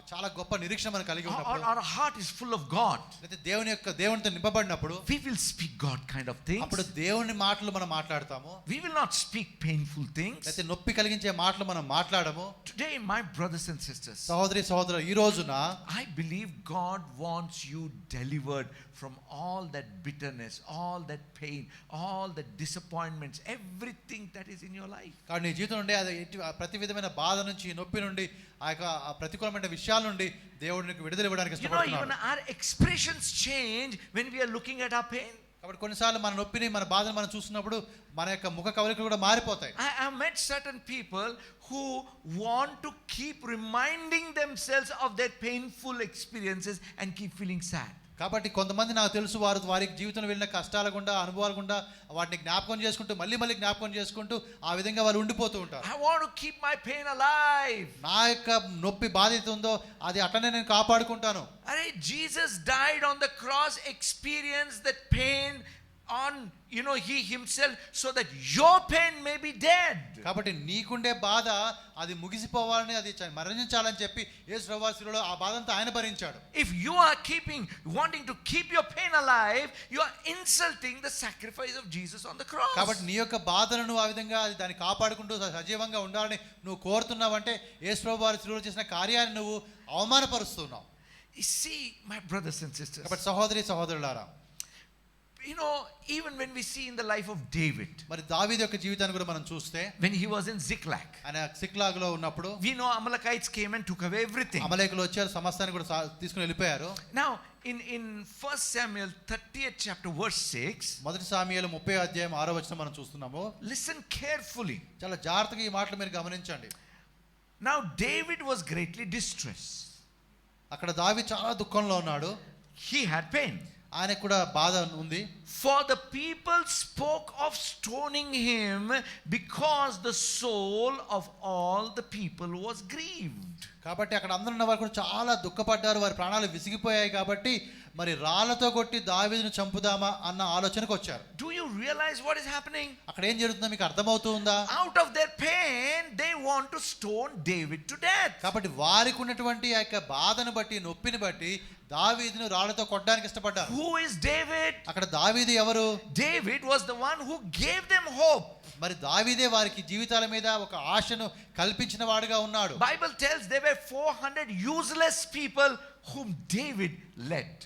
Speaker 2: చాలా గొప్ప నిరీక్షణ మనం కలిగి ఉన్నప్పుడు,
Speaker 1: our heart is full of God,
Speaker 2: అయితే దేవునితో నింపబడినప్పుడు
Speaker 1: we will speak God kind of things.
Speaker 2: అప్పుడు దేవుని మాటలు మనం మాట్లాడతాము.
Speaker 1: We will not speak painful things.
Speaker 2: అయితే నొప్పి కలిగించే మాటలు మనం మాట్లాడము.
Speaker 1: Today, my brothers and sisters,
Speaker 2: సహోదరులు, ఈ రోజున
Speaker 1: I believe God wants you delivered from all that bitterness, all that pain, all that disappointments, everything that is in your life.
Speaker 2: కానీ నీ జీవితం నుండి అది ప్రతి విధమైన బాధ నుంచి, నొప్పి నుండి, ఆ యొక్క ప్రతికూలమైన విషయాల నుండి దేవుడు నీకు విడుదల ఇవ్వడానికి ఇష్టపడుతున్నాడు.
Speaker 1: Even our expressions change when we are looking at our pain.
Speaker 2: కాబట్టి కొన్నిసార్లు మన నొప్పిని, మన బాధను మనం చూస్తున్నప్పుడు మన యొక్క ముఖ కవలికలు కూడా మారిపోతాయి.
Speaker 1: I have met certain people who want to keep reminding themselves of their painful experiences and keep feeling sad.
Speaker 2: కాబట్టి కొంతమంది నాకు తెలుసు, వారి జీవితంలో వెళ్ళిన కష్టాల గుండా, అనుభవాల గుండా వాటిని జ్ఞాపకం చేసుకుంటూ మళ్ళీ జ్ఞాపకం చేసుకుంటూ ఆ విధంగా వాళ్ళు ఉండిపోతూ ఉంటారు.
Speaker 1: I want to keep my pain alive.
Speaker 2: నా యొక్క నొప్పి బాధిత ఉందో అది అట్లనే నేను కాపాడుకుంటాను.
Speaker 1: Arey, Jesus died on the cross, experienced that pain on he himself, so that your pain may be dead.
Speaker 2: కాబట్టి నీకుండే బాధ అది ముగిసిపోవాలని, అది మరణించాలని చెప్పి యేసు ప్రభువు శిలువలో ఆ బాధంతా ఆయన భరించాడు.
Speaker 1: If you are wanting to keep your pain alive, you are insulting the sacrifice of Jesus on the cross.
Speaker 2: కాబట్టి నీ యొక్క బాధలను ఆ విధంగా దాన్ని కాపాడుకుంటూ సజీవంగా ఉండాలని నువ్వు కోరుతున్నావంటే యేసు ప్రభువు శిలువలో చేసిన కార్యాన్ని నువ్వు అవమానపరుస్తున్నావు.
Speaker 1: You see, my brothers and sisters,
Speaker 2: కాబట్టి సహోదరులారా,
Speaker 1: even when we see in the life of David,
Speaker 2: మరి దావీదు యొక్క జీవితాన్ని కూడా మనం చూస్తే,
Speaker 1: when he was in Ziklag,
Speaker 2: ఆయన సిక్లాగ్ లో ఉన్నప్పుడు,
Speaker 1: we know Amalekites came and took away everything.
Speaker 2: అమలేకులు వచ్చారు, సమస్తాన్ని కూడా తీసుకుని వెళ్ళిపోయారు.
Speaker 1: Now in 1 Samuel 30th chapter verse 6,
Speaker 2: మొదటి సాముయేలు 30వ అధ్యాయం 6వ వచనం మనం చూస్తున్నాము.
Speaker 1: listen carefully.
Speaker 2: చాలా జాగ్రత్తగా ఈ మాటలు మీరు గమనించండి.
Speaker 1: Now David was greatly distressed.
Speaker 2: అక్కడ దావీదు చాలా దుఃఖంలో ఉన్నాడు.
Speaker 1: He had pain.
Speaker 2: ఆయనకు కూడా బాధ ఉంది.
Speaker 1: For the people spoke of stoning him, because the soul of all the people was grieved.
Speaker 2: కాబట్టి అక్కడ అందరూ ఉన్న వారు కూడా చాలా దుఃఖపడ్డారు, వారి ప్రాణాలు విసిగిపోయాయి. కాబట్టి మరి రాళ్లతో కొట్టి దావీదును చంపుదామా అన్న ఆలోచనకు వచ్చారు.
Speaker 1: Do you realize what is happening?
Speaker 2: అక్కడ ఏం జరుగుతుందో మీకు అర్థమవుతుందా?
Speaker 1: Out of their pain they want to stone David to death.
Speaker 2: కాబట్టి వారికి ఉన్నటువంటి ఆ యొక్క బాధను బట్టి, నొప్పిని బట్టి దావీదును రాళ్లతో కొట్టడానికి ఇష్టపడ్డారు.
Speaker 1: Who is David?
Speaker 2: అక్కడ దావీదు ఎవరు?
Speaker 1: David was the one who gave them hope.
Speaker 2: మరి దావీదే వారికి జీవితాల మీద ఒక ఆశను కల్పించిన వాడుగా ఉన్నాడు.
Speaker 1: Bible tells there were 400 useless people whom David led.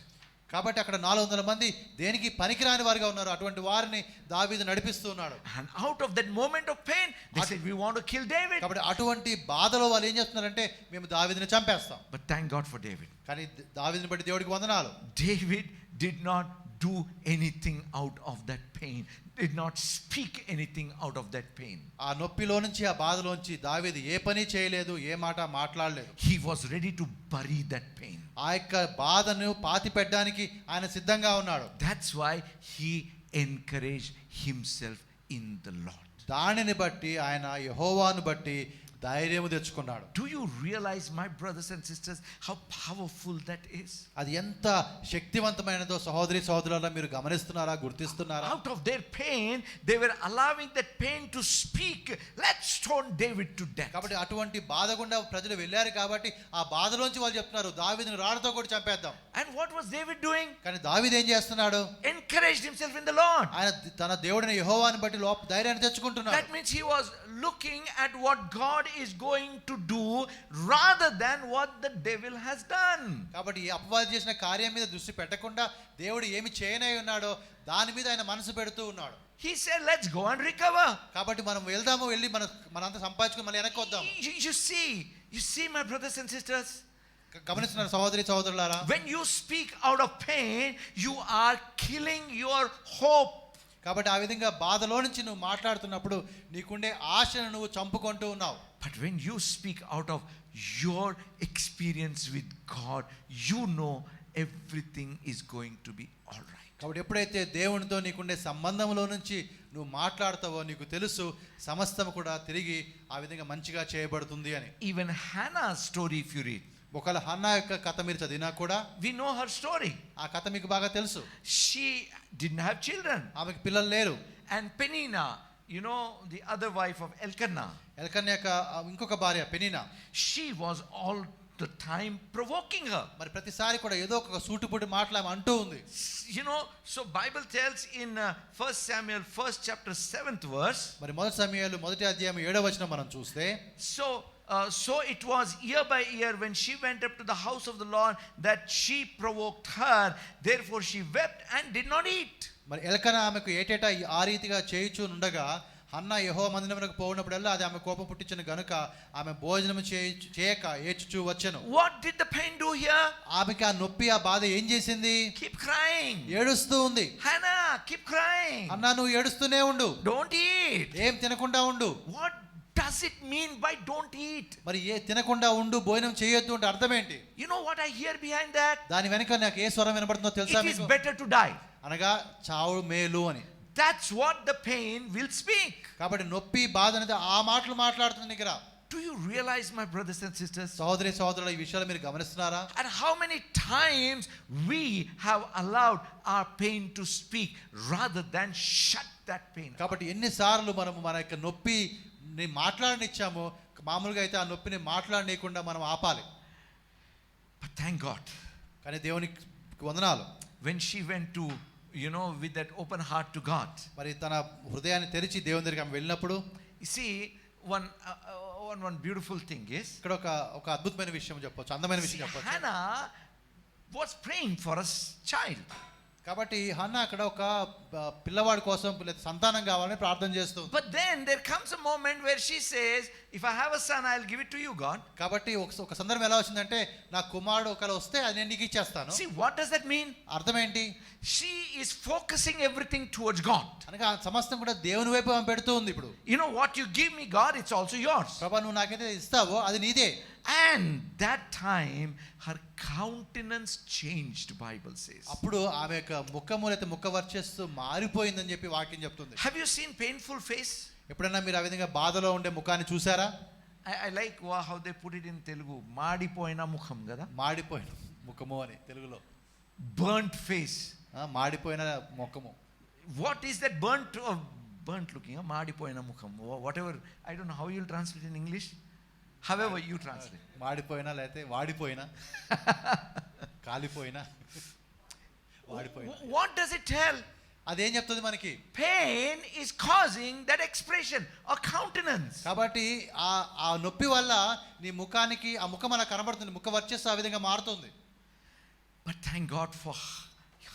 Speaker 2: కాబట్టి అక్కడ 400 మంది దేనికి పనికిరాని వారిగా ఉన్నారు. అటువంటి వారిని దావీదు నడిపిస్తూ ఉన్నాడు.
Speaker 1: And out of that moment of pain they said, we want to kill David.
Speaker 2: కాబట్టి అటువంటి బాధలో వాళ్ళు ఏం చేస్తున్నారంటే, మేము దావీదుని చంపేస్తాం.
Speaker 1: But thank God for David.
Speaker 2: కానీ దావీదుని బట్టి దేవుడికి వందనాలు.
Speaker 1: David did not do anything out of that pain, did not speak anything out of that pain.
Speaker 2: ఆ నొప్పిలో నుంచి, ఆ బాధలోంచి దావీదు ఏ పని చేయలేదు, ఏ మాట మాట్లాడలేదు.
Speaker 1: He was ready to bury that pain.
Speaker 2: ఆ యొక్క బాధను పాతి పెట్టడానికి ఆయన సిద్ధంగా ఉన్నాడు.
Speaker 1: That's why he encouraged himself in the Lord.
Speaker 2: దానిని బట్టి ఆయన యెహోవాను బట్టి ధైర్యము తెచ్చుకున్నాడు.
Speaker 1: Do you realize, my brothers and sisters, how powerful that is?
Speaker 2: అది ఎంత శక్తివంతమైనదో సహోదరి సహోదరులారా మీరు గమనిస్తున్నారా, గుర్తిస్తున్నారా?
Speaker 1: Out of their pain, they were allowing that pain to speak. Let's stone David to death.
Speaker 2: కాబట్టి అటువంటి బాధ గుండా ప్రజలు వెళ్ళారు కాబట్టి ఆ బాధలోంచి వాళ్ళు చెప్తున్నారు దావీదుని రాళ్లతో కూడా చంపేద్దాం.
Speaker 1: And what was David doing?
Speaker 2: కానీ దావీదు ఏం చేస్తున్నాడు?
Speaker 1: Encouraged himself in the Lord.
Speaker 2: ఆయన తన దేవుడిని యెహోవాను బట్టి ధైర్యాన్ని తెచ్చుకుంటున్నాడు.
Speaker 1: That means he was looking at what God is going to do rather than what the devil has done.
Speaker 2: కాబట్టి ఈ అపవాది చేసిన కార్యం మీద దృష్టి పెట్టకుండా దేవుడు ఏమి చేయనై ఉన్నాడో దాని మీద ఆయన మనసు పెడుతూ ఉన్నాడు.
Speaker 1: He said, let's go and recover.
Speaker 2: కాబట్టి మనం వెళ్దాము, వెళ్ళి మనంతా సంపాదించుకొని మళ్ళీ వెనక్కి వద్దాం.
Speaker 1: You see my brothers and sisters,
Speaker 2: గమనిస్తున్నారు సహోదరి సహోదరులారా,
Speaker 1: when you speak out of pain, you are killing your hope.
Speaker 2: కాబట్టి ఆ విధంగా బాధలో నుంచి నువ్వు మాట్లాడుతున్నప్పుడు నీకుండే ఆశను నువ్వు చంపుకుంటూ ఉన్నావు.
Speaker 1: But when you speak out of your experience with God, you know everything is going to be all right.
Speaker 2: కాబట్టి ఎప్పుడైతే దేవునితో నీకుండే సంబంధంలో నుంచి నువ్వు మాట్లాడతావో నీకు తెలుసు సమస్తం కూడా తిరిగి ఆ విధంగా మంచిగా చేయబడుతుంది అని.
Speaker 1: Even Hannah's story, if you read,
Speaker 2: ఒకవేళ హన్నా యొక్క కథ మీరు చదివినా కూడా
Speaker 1: we know her story.
Speaker 2: ఆ కథ మీకు బాగా తెలుసు.
Speaker 1: She didn't have children.
Speaker 2: ఆమెకు పిల్లలు లేరు.
Speaker 1: And Penina, you know, the other wife of Elkanah,
Speaker 2: ఎల్కన్నా యొక్క ఇంకొక భార్య పెనినా,
Speaker 1: she was all the time provoking her.
Speaker 2: మరి ప్రతిసారి కూడా ఏదో ఒక సూటిపుటి మాటలు ఆమె అంటూ ఉంది.
Speaker 1: You know, so Bible tells in 1 Samuel 1st chapter 7th verse,
Speaker 2: మరి మొదటి సమయాలు మొదటి అధ్యాయం 7వ వచనం మనం చూస్తే,
Speaker 1: so it was year by year when she went up to the house of the Lord that she provoked her, therefore she wept and did not eat.
Speaker 2: మరి ఎల్కనా ఆమెకు ఏటేటా ఆ రీతిగా చేయుచూ ఉండగా హన్నా యెహోవా మందిరమునకు పోయినప్పుడల్లా అది ఆమె కోపం పుట్టించిన గనుక ఆమె భోజనం చేయక ఏడ్చుచూ వచ్చెను.
Speaker 1: What did the pain do here?
Speaker 2: ఆమెకి ఆ నొప్పి ఆ బాధ ఏం చేసింది?
Speaker 1: Keep crying.
Speaker 2: ఏడుస్తూ ఉంది.
Speaker 1: Hannah, keep crying.
Speaker 2: అన్నా నువ్వు ఏడుస్తూనే ఉండు,
Speaker 1: Don't eat.
Speaker 2: ఏం తినకుండా ఉండు.
Speaker 1: What does it mean by don't eat?
Speaker 2: మరి తినకుండా ఉండు, భోజనం చేయొద్దు అంటే అర్థం ఏంటి?
Speaker 1: You know what I hear behind that?
Speaker 2: దాని వెనుక నాకు ఏ స్వరం వినబడుతుందో తెలుసా
Speaker 1: It is
Speaker 2: మీకు?
Speaker 1: better to die.
Speaker 2: అనగా చావు మేలు అని.
Speaker 1: That's what the pain will speak.
Speaker 2: కాబట్టి నొప్పి బాధ అనేది ఆ మాటలు మాట్లాడుతుంది దగ్గర.
Speaker 1: Do you realize, my brothers and sisters?
Speaker 2: సహోదరి సహోదరుల ఈ విషయాలు మీరు గమనిస్తున్నారా?
Speaker 1: And how many times we have allowed our pain to speak rather than shut that pain.
Speaker 2: కాబట్టి ఎన్నిసార్లు మనము మన యొక్క నొప్పిని మాట్లాడనిచ్చామో, మామూలుగా అయితే ఆ నొప్పిని మాట్లాడనీయకుండా మనం ఆపాలి.
Speaker 1: But thank God,
Speaker 2: కానీ దేవునికి వందనాలు,
Speaker 1: when she went to, you know, with that open heart to God.
Speaker 2: మరి తన హృదయాన్ని తెరిచి దేవుని దగ్గరికి ఆమె వెళ్ళినప్పుడు,
Speaker 1: You see, one beautiful thing is,
Speaker 2: ఇక్కడ ఒక అద్భుతమైన విషయం చెప్పొచ్చు, అందమైన విషయం చెప్పొచ్చు.
Speaker 1: Hannah was praying for a child.
Speaker 2: కాబట్టి హన్నా అక్కడ ఒక పిల్లవాడి కోసం సంతానం కావాలని ప్రార్థన చేస్తుంది.
Speaker 1: But then there comes a moment where she says, if I have a son, I'll give it to you, God.
Speaker 2: కాబట్టి ఒక సందర్భం ఎలా వచ్చిందంటే, నా కుమారుడు ఒకవేళ వస్తే అది నేను నీకు ఇచ్చేస్తాను.
Speaker 1: See, what does that mean?
Speaker 2: అర్థం ఏంటి?
Speaker 1: She is focusing everything towards God.
Speaker 2: అనగా సమస్తం కూడా దేవుని వైపు ఆమె పెడుతూ ఉంది. ఇప్పుడు
Speaker 1: You know, what you give me, God, it's also yours.
Speaker 2: ప్రభా నువ్వు నాకైతే ఇస్తావో అది నీదే.
Speaker 1: And that time her countenance changed, Bible says.
Speaker 2: అప్పుడు ఆమె యొక్క ముఖము లేకపోతే ముఖ వర్చస్సు మారిపోయిందని చెప్పి వాక్యం చెప్తుంది.
Speaker 1: Have you seen painful face?
Speaker 2: ఎప్పుడైనా మీరు ఆ విధంగా బాధలో ఉండే ముఖాన్ని చూసారా?
Speaker 1: I like how they put it in Telugu. మాడిపోయిన ముఖం కదా,
Speaker 2: మాడిపోయిన ముఖము అని తెలుగులో.
Speaker 1: burnt face.
Speaker 2: మాడిపోయిన ముఖము.
Speaker 1: What is that burnt looking? మాడిపోయిన ముఖం. Whatever, I don't know how you'll translate in English. However you translate.
Speaker 2: మాడిపోయినా లేకపోతే వాడిపోయినా, కాలిపోయినా, వాడిపోయినా.
Speaker 1: What does it tell?
Speaker 2: అదేం చెప్తుంది మనకి?
Speaker 1: Pain is causing that expression or countenance.
Speaker 2: కాబట్టి ఆ నొప్పి వల్ల నీ ముఖానికి ఆ ముఖం అలా కనబడుతుంది, ముఖ వర్చస్సు ఆ విధంగా మారుతుంది.
Speaker 1: But thank God for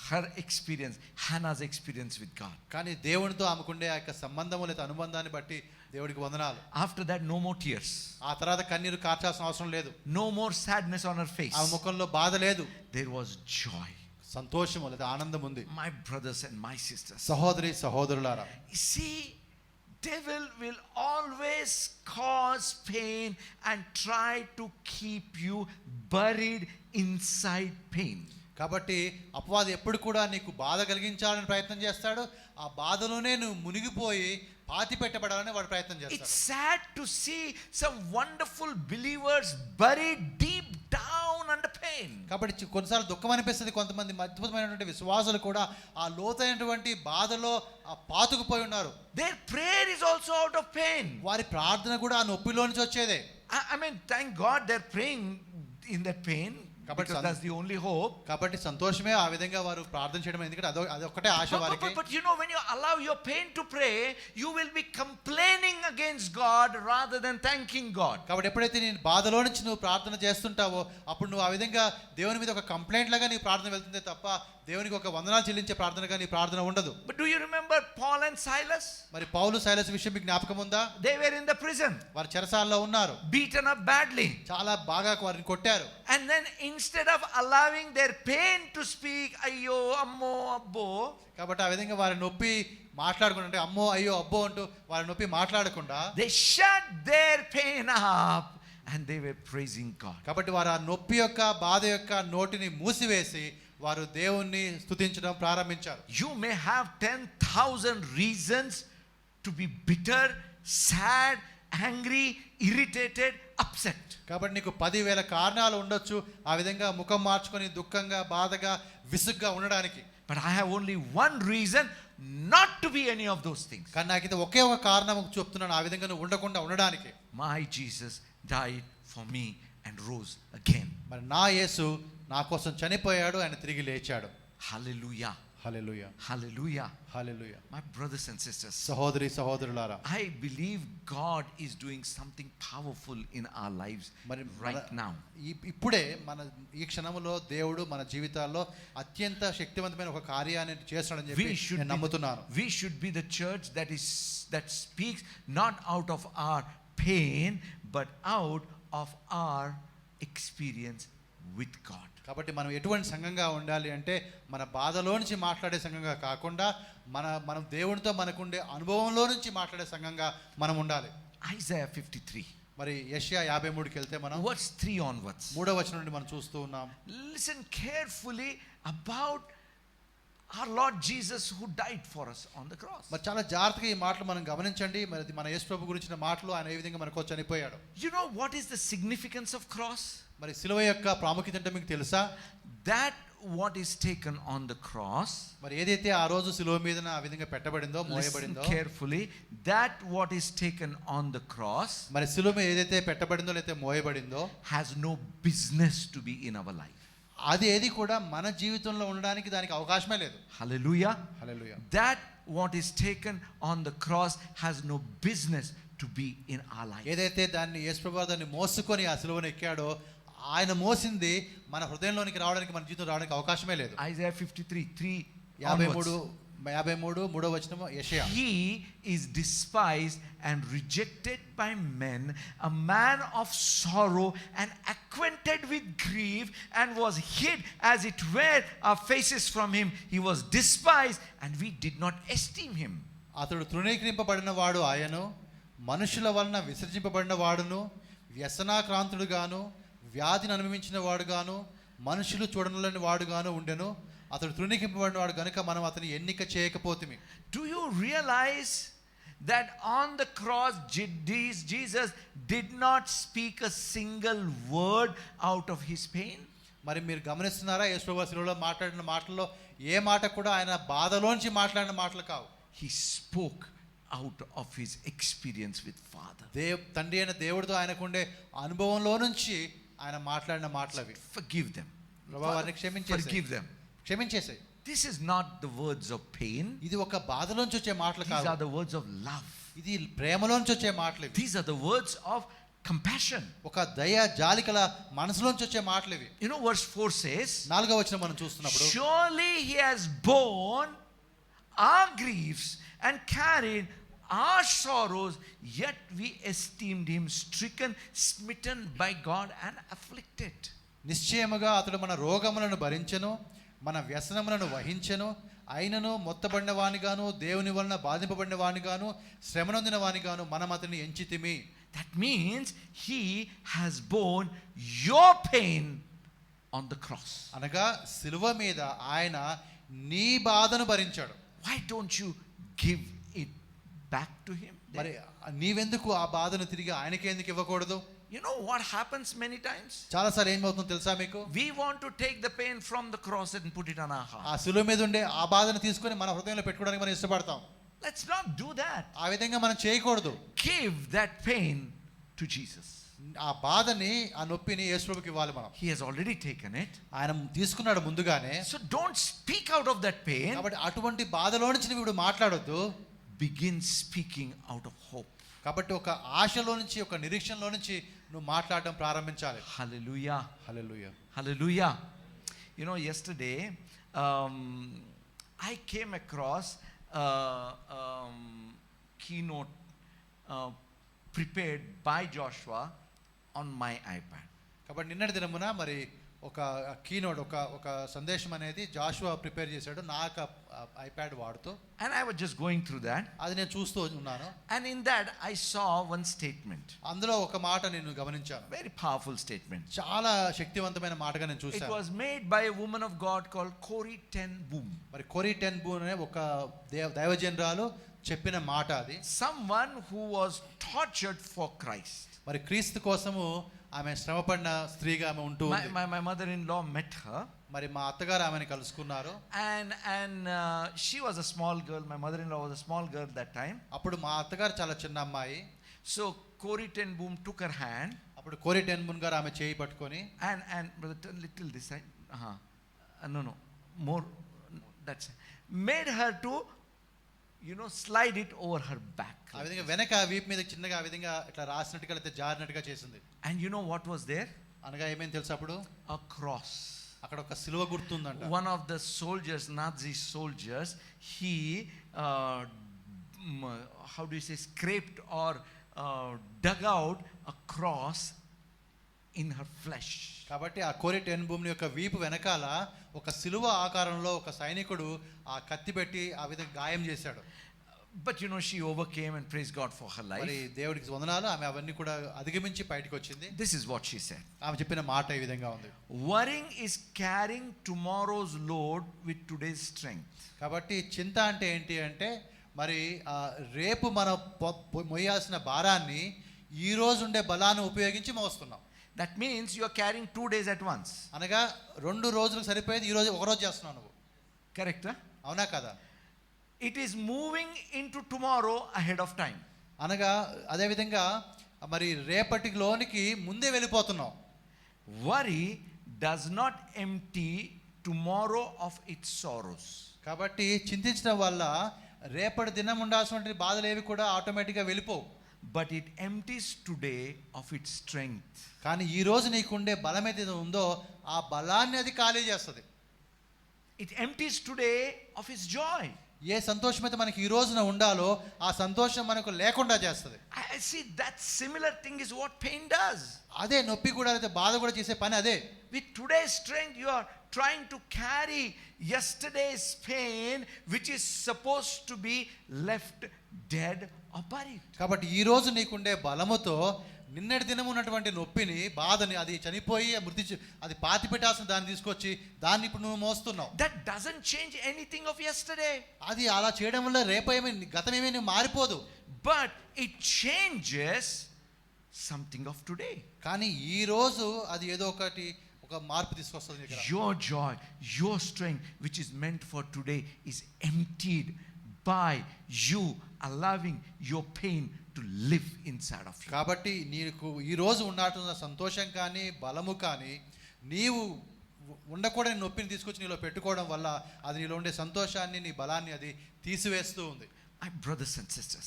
Speaker 1: her experience, Hannah's experience with God.
Speaker 2: కానీ దేవునితో ఆమెకుండే ఆ యొక్క సంబంధము లేదా అనుబంధాన్ని బట్టి దేవుడికి వందనాలు.
Speaker 1: After that, no more tears.
Speaker 2: ఆ తర్వాత కన్నీరు కార్చాల్సిన అవసరం లేదు.
Speaker 1: No more sadness on her face.
Speaker 2: ఆ ముఖంలో బాధ లేదు.
Speaker 1: There was joy.
Speaker 2: సంతోషము లేదా ఆనందం ఉంది.
Speaker 1: My brothers and my sisters.
Speaker 2: సహోదరి సహోదరులారా,
Speaker 1: See, devil will always cause pain and try to keep you buried inside pain.
Speaker 2: కాబట్టి అపవాది ఎప్పుడు కూడా నీకు బాధ కలిగించాలని ప్రయత్నం చేస్తాడు. ఆ బాధలోనే నువ్వు మునిగిపోయి పాతి పెట్టబడాలని వాడు ప్రయత్నం
Speaker 1: It's
Speaker 2: చేస్తాడు.
Speaker 1: sad to see some wonderful believers buried deep down under pain.
Speaker 2: కాబట్టి కొన్నిసార్లు దుఃఖం అనిపిస్తుంది. కొంతమంది అద్భుతమైనటువంటి విశ్వాసులు కూడా ఆ లోతైనటువంటి బాధలో పాతుకుపోయి ఉన్నారు.
Speaker 1: Their prayer is also out of pain.
Speaker 2: వారి ప్రార్థన కూడా ఆ నొప్పిలో నుంచి వచ్చేదే.
Speaker 1: I mean, thank God they're praying in that pain, because that's the only hope.
Speaker 2: కాబట్టి సంతోషమే ఆ విధంగా వారు ప్రార్థన చేయడం, ఎందుకంటే అదొక్కటే ఆశ వారికి.
Speaker 1: But you know, when you allow your pain to pray, you will be complaining against God rather than thanking God.
Speaker 2: కాబట్టి ఎప్పుడైతే నీ బాధలో నుంచి నువ్వు ప్రార్థన చేస్తుంటావో అప్పుడు నువ్వు ఆ విధంగా దేవుని మీద ఒక కంప్లైంట్ లాగా నీ ప్రార్థన వెళ్తుందే తప్ప దేవునికి ఒక వందనాలు చెల్లించే ప్రార్థనగా నీ ప్రార్థన ఉండదు.
Speaker 1: But do you remember Paul and Silas?
Speaker 2: మరి పౌలు సైలస్ విషయం మీకు జ్ఞాపకం ఉందా?
Speaker 1: They were in the prison,
Speaker 2: వారు చెరసాలలో ఉన్నారు,
Speaker 1: beaten up badly,
Speaker 2: చాలా బాగా వారిని కొట్టారు.
Speaker 1: and then instead of allowing their pain to speak, ayyo ammo abbo,
Speaker 2: కాబట్టి ఆ విధంగా వారి నొప్పి మాట్లాడకుండా, అంటే అమ్మో అయ్యో అబ్బో అంటూ వారి నొప్పి మాట్లాడకుండా
Speaker 1: they shut their pain up and they were praising God.
Speaker 2: కాబట్టి వారు ఆ నొప్పి యొక్క బాధ యొక్క నోటిని మూసివేసి వారు దేవుణ్ణి స్తుతించడం ప్రారంభించారు.
Speaker 1: You may have 10,000 reasons to be bitter, sad, angry, irritated, upset.
Speaker 2: కాబట్టి నీకు 10,000 కారణాలు ఉండొచ్చు ఆ విధంగా ముఖం మార్చుకొని దుఃఖంగా బాధగా విసుగ్గా ఉండడానికి.
Speaker 1: But I have only one reason not to be any of those things.
Speaker 2: కానీ నాకైతే ఒకే ఒక కారణం చెప్తున్నాను ఆ విధంగా నువ్వు ఉండకుండా ఉండడానికి.
Speaker 1: My Jesus died for me and rose again.
Speaker 2: మరి నా యేసు నా కోసం చనిపోయాడు, ఆయన తిరిగి లేచాడు.
Speaker 1: Hallelujah.
Speaker 2: Hallelujah,
Speaker 1: Hallelujah.
Speaker 2: Hallelujah.
Speaker 1: My brothers and sisters,
Speaker 2: సహోదరి సహోదరులారా,
Speaker 1: I believe God is doing something powerful in our lives
Speaker 2: మరి
Speaker 1: right now.
Speaker 2: ఇప్పుడే మన ఈ క్షణంలో దేవుడు మన జీవితాల్లో అత్యంత శక్తివంతమైన ఒక కార్యాన్ని చేస్తాడని చెప్పి నేను నమ్ముతున్నాను.
Speaker 1: We should be the church that speaks not out of our pain but out of our experience with God.
Speaker 2: కాబట్టి మనం ఎటువంటి సంఘంగా ఉండాలి అంటే మన బాధలో నుంచి మాట్లాడే సంఘంగా కాకుండా మనం దేవునితో మనకుండే అనుభవంలో నుంచి మాట్లాడే సంఘంగా మనం ఉండాలి.
Speaker 1: Isaiah 53.
Speaker 2: మరి యెషయా 53కి వెళ్తే మనం
Speaker 1: verse 3 onwards.
Speaker 2: 3వ వచనం నుండి మనం చూస్తూ ఉన్నాం.
Speaker 1: Listen carefully about our Lord Jesus who died for us on the cross.
Speaker 2: మరి చాలా జాగ్రత్తగా ఈ మాటలు మనం గమనించండి. మరి మన యేసు ప్రభు గురించిన మాటలు, ఆయన ఏ విధంగా మనకు చనిపోయాడు.
Speaker 1: You know what is the significance of cross?
Speaker 2: మరి సిలువ యొక్క ప్రాముఖ్యత అంటే మీకు తెలుసా?
Speaker 1: That what is taken on the cross,
Speaker 2: మరి ఏదైతే ఆ రోజు సిలువ మీద ఆ విధంగా పెట్టబడిందో, మోయబడిందో,
Speaker 1: listen carefully, that what is taken on the cross,
Speaker 2: మరి సిలువ మీద ఏదైతే పెట్టబడిందో లేకపోతే మోయబడిందో,
Speaker 1: has no business to be in our life.
Speaker 2: అది ఏది కూడా మన జీవితంలో ఉండడానికి దానికి అవకాశమే లేదు.
Speaker 1: Hallelujah.
Speaker 2: Hallelujah.
Speaker 1: That what is taken on the cross has no business to be in our life.
Speaker 2: ఏదైతే దాన్ని యేసు ప్రభువు దాన్ని మోసుకొని ఆ సిలువను ఎక్కాడో, ఆయన మోసింది మన హృదయంలోనికి రావడానికి, మన జీవితం రావడానికి అవకాశమే లేదు.
Speaker 1: Isaiah 53:3
Speaker 2: 53 3వ వచనం యెషయా.
Speaker 1: He is despised and rejected by men, a man of sorrow and acquainted with grief, and was hid as it were our faces from him. He was despised and we did not esteem him.
Speaker 2: అతడు తృణీకరింపబడిన వాడు ఆయను, మనుషుల వలన విసర్జింపబడిన వాడును, వ్యసనాక్రాంతుడుగాను, వ్యాధిని అనుభవించిన వాడుగాను, మనుషులు చూడనులేని వాడుగాను ఉండెను. అతడు తృణీకరింపబడిన వాడు గనుక మనం అతని ఎన్నిక చేయకపోతిమి.
Speaker 1: Do you realize that on the cross Jesus did not speak a single word out of his pain?
Speaker 2: మరి మీరు గమనిస్తున్నారా, యేసు ప్రభువు సిలువలో మాట్లాడిన మాటల్లో ఏ మాట కూడా ఆయన బాధలోంచి మాట్లాడిన మాటలు కావు.
Speaker 1: He spoke out of his experience with Father.
Speaker 2: తండ్రి అయిన దేవుడితో ఆయనకుండే అనుభవంలో నుంచి ఆయన మాట్లాడిన మాటలు అవి.
Speaker 1: Forgive them.
Speaker 2: ప్రభువా వారిని
Speaker 1: Forgive them.
Speaker 2: క్షమించేసాయి.
Speaker 1: This is not the words of pain.
Speaker 2: ఇది ఒక బాధలోంచి వచ్చే మాటలు
Speaker 1: These
Speaker 2: కాదు.
Speaker 1: are the words of love.
Speaker 2: ఇది ప్రేమలోంచి వచ్చే మాటలు ఇవి.
Speaker 1: These are the words of compassion.
Speaker 2: ఒక దయ జాలికల మనసులోంచి వచ్చే మాటలు ఇవి.
Speaker 1: You know, verse 4 says,
Speaker 2: 4వ వచనం మనం చూస్తున్నప్పుడు,
Speaker 1: surely he has borne our griefs and carried our sorrows, yet we esteemed him stricken, smitten by God and afflicted.
Speaker 2: నిశ్చయముగా అతడు మన రోగములను భరించెను, మన వ్యసనములను వహించెను, అయినను మొత్తబడిన వానిగాను, దేవుని వలన బాధింపబడిన వానిగాను, శ్రమనొందిన వానిగాను మనం అతన్ని ఎంచితిమి.
Speaker 1: That means he has borne your pain on the cross.
Speaker 2: అనగా సిలువ మీద ఆయన నీ బాధను భరించాడు.
Speaker 1: Why don't you give it back to him?
Speaker 2: మరి నీవెందుకు ఆ బాధను తిరిగి ఆయనకే ఎందుకు ఇవ్వకూడదు?
Speaker 1: You know what happens many times?
Speaker 2: చాలాసార్లు ఏమవుతుందో తెలుసా మీకు?
Speaker 1: We want to take the pain from the cross and put it on our heart.
Speaker 2: ఆ సిలువ మీద ఉండే ఆ బాధను తీసుకొని మన హృదయంలో పెట్టుకోవడానికి మనం ఇష్టపడతాం.
Speaker 1: Let's not do that.
Speaker 2: ఆ విధంగా మనం చేయకూడదు.
Speaker 1: Give that pain to Jesus.
Speaker 2: ఆ బాధని ఆ నొప్పిని యేసుప్రభుకి ఇవ్వాలి మనం.
Speaker 1: He has already taken it.
Speaker 2: ఆయన తీసుకున్నాడు ముందుగానే.
Speaker 1: So don't speak out of that pain.
Speaker 2: కాబట్టి అటువంటి బాధలో నుంచి నువ్వు ఇప్పుడు మాట్లాడొద్దు.
Speaker 1: Begin speaking out of hope.
Speaker 2: కాబట్టి ఒక ఆశలో నుంచి ఒక నిరీక్షణలో నుంచి నువ్వు మాట్లాడడం ప్రారంభించాలి.
Speaker 1: Hallelujah.
Speaker 2: Hallelujah.
Speaker 1: Hallelujah. You know, yesterday I came across keynote prepared by Joshua on my iPad.
Speaker 2: కాబట్టి నిన్నటి దినమున మరి ఒక కీనోట్ ఒక సందేశం అనేది జాషువా ప్రిపేర్ చేశాడు నా ఐప్యాడ్ వాడుతూ.
Speaker 1: And I was just going through that.
Speaker 2: అది నేను చూస్తూ ఉన్నాను.
Speaker 1: And in that I saw one statement.
Speaker 2: అందులో ఒక మాట నేను గమనించాను.
Speaker 1: Very powerful statement.
Speaker 2: చాలా శక్తివంతమైన మాటగా నేను చూశాను.
Speaker 1: It was made by a woman of God called Corrie ten Boom.
Speaker 2: మరి కోరీ టెన్ బూన్ అనే ఒక దైవజనరాలు చెప్పిన మాట అది.
Speaker 1: Someone who was tortured for Christ.
Speaker 2: మరి క్రీస్తు కోసము ఆమె శ్రమపడిన స్త్రీగా ఆమె ఉంటూ ఉంది.
Speaker 1: My mother-in-law met her.
Speaker 2: మరి మా అత్తగారు ఆమెను కలుసుకున్నారు.
Speaker 1: And she was a small girl. My mother-in-law was a small girl that time.
Speaker 2: అప్పుడు మా అత్తగారు చాలా చిన్న అమ్మాయి.
Speaker 1: So Corrie ten Boom took her hand.
Speaker 2: అప్పుడు కోరీ టెన్ బూన్ గారు ఆమె చేయి పట్టుకొని
Speaker 1: And brother, little this side. No, more. That's made her to, slide it over her back.
Speaker 2: ఆ విధంగా వెనక వీపు మీద చిన్నగా ఆ విధంగా ఇట్లా రాసినట్టుగా లేకపోతే జారినట్టుగా చేసింది.
Speaker 1: And you know what was there?
Speaker 2: అనగా ఏమేం తెలుసు అప్పుడు?
Speaker 1: A cross.
Speaker 2: అక్కడ ఒక సిలువ గుర్తుందంట.
Speaker 1: One of the soldiers, Nazi soldiers, he how do you say, scraped or dug out a cross in her flesh.
Speaker 2: కాబట్టి ఆ కోరీ టెన్ భూమి యొక్క వీపు వెనకాల ఒక సిలువ ఆకారంలో ఒక సైనికుడు ఆ కత్తి పెట్టి ఆ విధంగా గాయం చేశాడు.
Speaker 1: But she overcame, and praise God for her life.
Speaker 2: మరి దేవుడికి వందనాలు, ఆమె అవన్నీ కూడా అధిగమించి బయటికి వచ్చింది.
Speaker 1: This is what she said.
Speaker 2: ఆమె చెప్పిన మాట ఈ విధంగా ఉంది.
Speaker 1: Worrying is carrying tomorrow's load with today's strength.
Speaker 2: కాబట్టి చింత అంటే ఏంటి అంటే మరి రేపు మనం మొయ్యాల్సిన భారాన్ని ఈ రోజు ఉండే బలాన్ని ఉపయోగించి మోస్తున్నాం.
Speaker 1: That means you are carrying 2 days at once.
Speaker 2: అనగా 2 రోజులకు సరిపోయేది ఈ రోజు ఒక రోజు చేస్తున్నావు నువ్వు.
Speaker 1: Correct?
Speaker 2: అవునా కదా?
Speaker 1: It is moving into tomorrow ahead of time.
Speaker 2: అనగా అదే విధంగా మరి రేపటిలోనికి ముందే వెళ్ళిపోతున్నాం.
Speaker 1: Worry does not empty tomorrow of its sorrows.
Speaker 2: కాబట్టి చింతించడం వల్ల రేపటి దినం ఉండాల్సిన బాధలు ఏవి కూడా ఆటోమేటిక్గా వెళ్ళిపోవు.
Speaker 1: But it empties today of its strength.
Speaker 2: కానీ ఈ రోజు నీకుండే బలం ఏదైతే ఉందో ఆ బలాన్ని అది ఖాళీ చేస్తుంది.
Speaker 1: It empties today of its joy.
Speaker 2: ఏ సంతోషం అయితే మనకి ఈ రోజున ఉండాలో ఆ సంతోషం మనకు లేకుండా చేస్తుంది.
Speaker 1: I see that similar thing is what pain does.
Speaker 2: అదే నొప్పి కూడా అయితే బాధ కూడా చేసే పని అదే.
Speaker 1: With today's strength you are trying to carry yesterday's pain which is supposed to be left dead or buried.
Speaker 2: కాబట్టి ఈ రోజు నీకుండే బలముతో నిన్నటి దినం ఉన్నటువంటి నొప్పిని బాధని అది చనిపోయి అది పాతి పెట్టాల్సిన దాన్ని తీసుకొచ్చి దాన్ని ఇప్పుడు నువ్వు మోస్తున్నావు.
Speaker 1: That doesn't change anything of yesterday.
Speaker 2: అది అలా చేయడం వల్ల రేపు గతం ఏమీ మారిపోదు.
Speaker 1: But it changes something of today.
Speaker 2: కానీ ఈ రోజు అది ఏదో ఒక మార్పు తీసుకొస్తుంది నీకు.
Speaker 1: Your joy, your strength which is meant for today is emptied by you allowing your pain to live inside of you.
Speaker 2: కాబట్టి నీకు ఈ రోజు ఉన్నట్టున్న సంతోషం కానీ బలము కానీ నీవు ఉండకూడని నొప్పిని తీసుకొచ్చి నీలో పెట్టుకోవడం వల్ల అది నీలో ఉండే సంతోషాన్ని నీ బలాన్ని అది తీసివేస్తూ ఉంది.
Speaker 1: My brothers and sisters.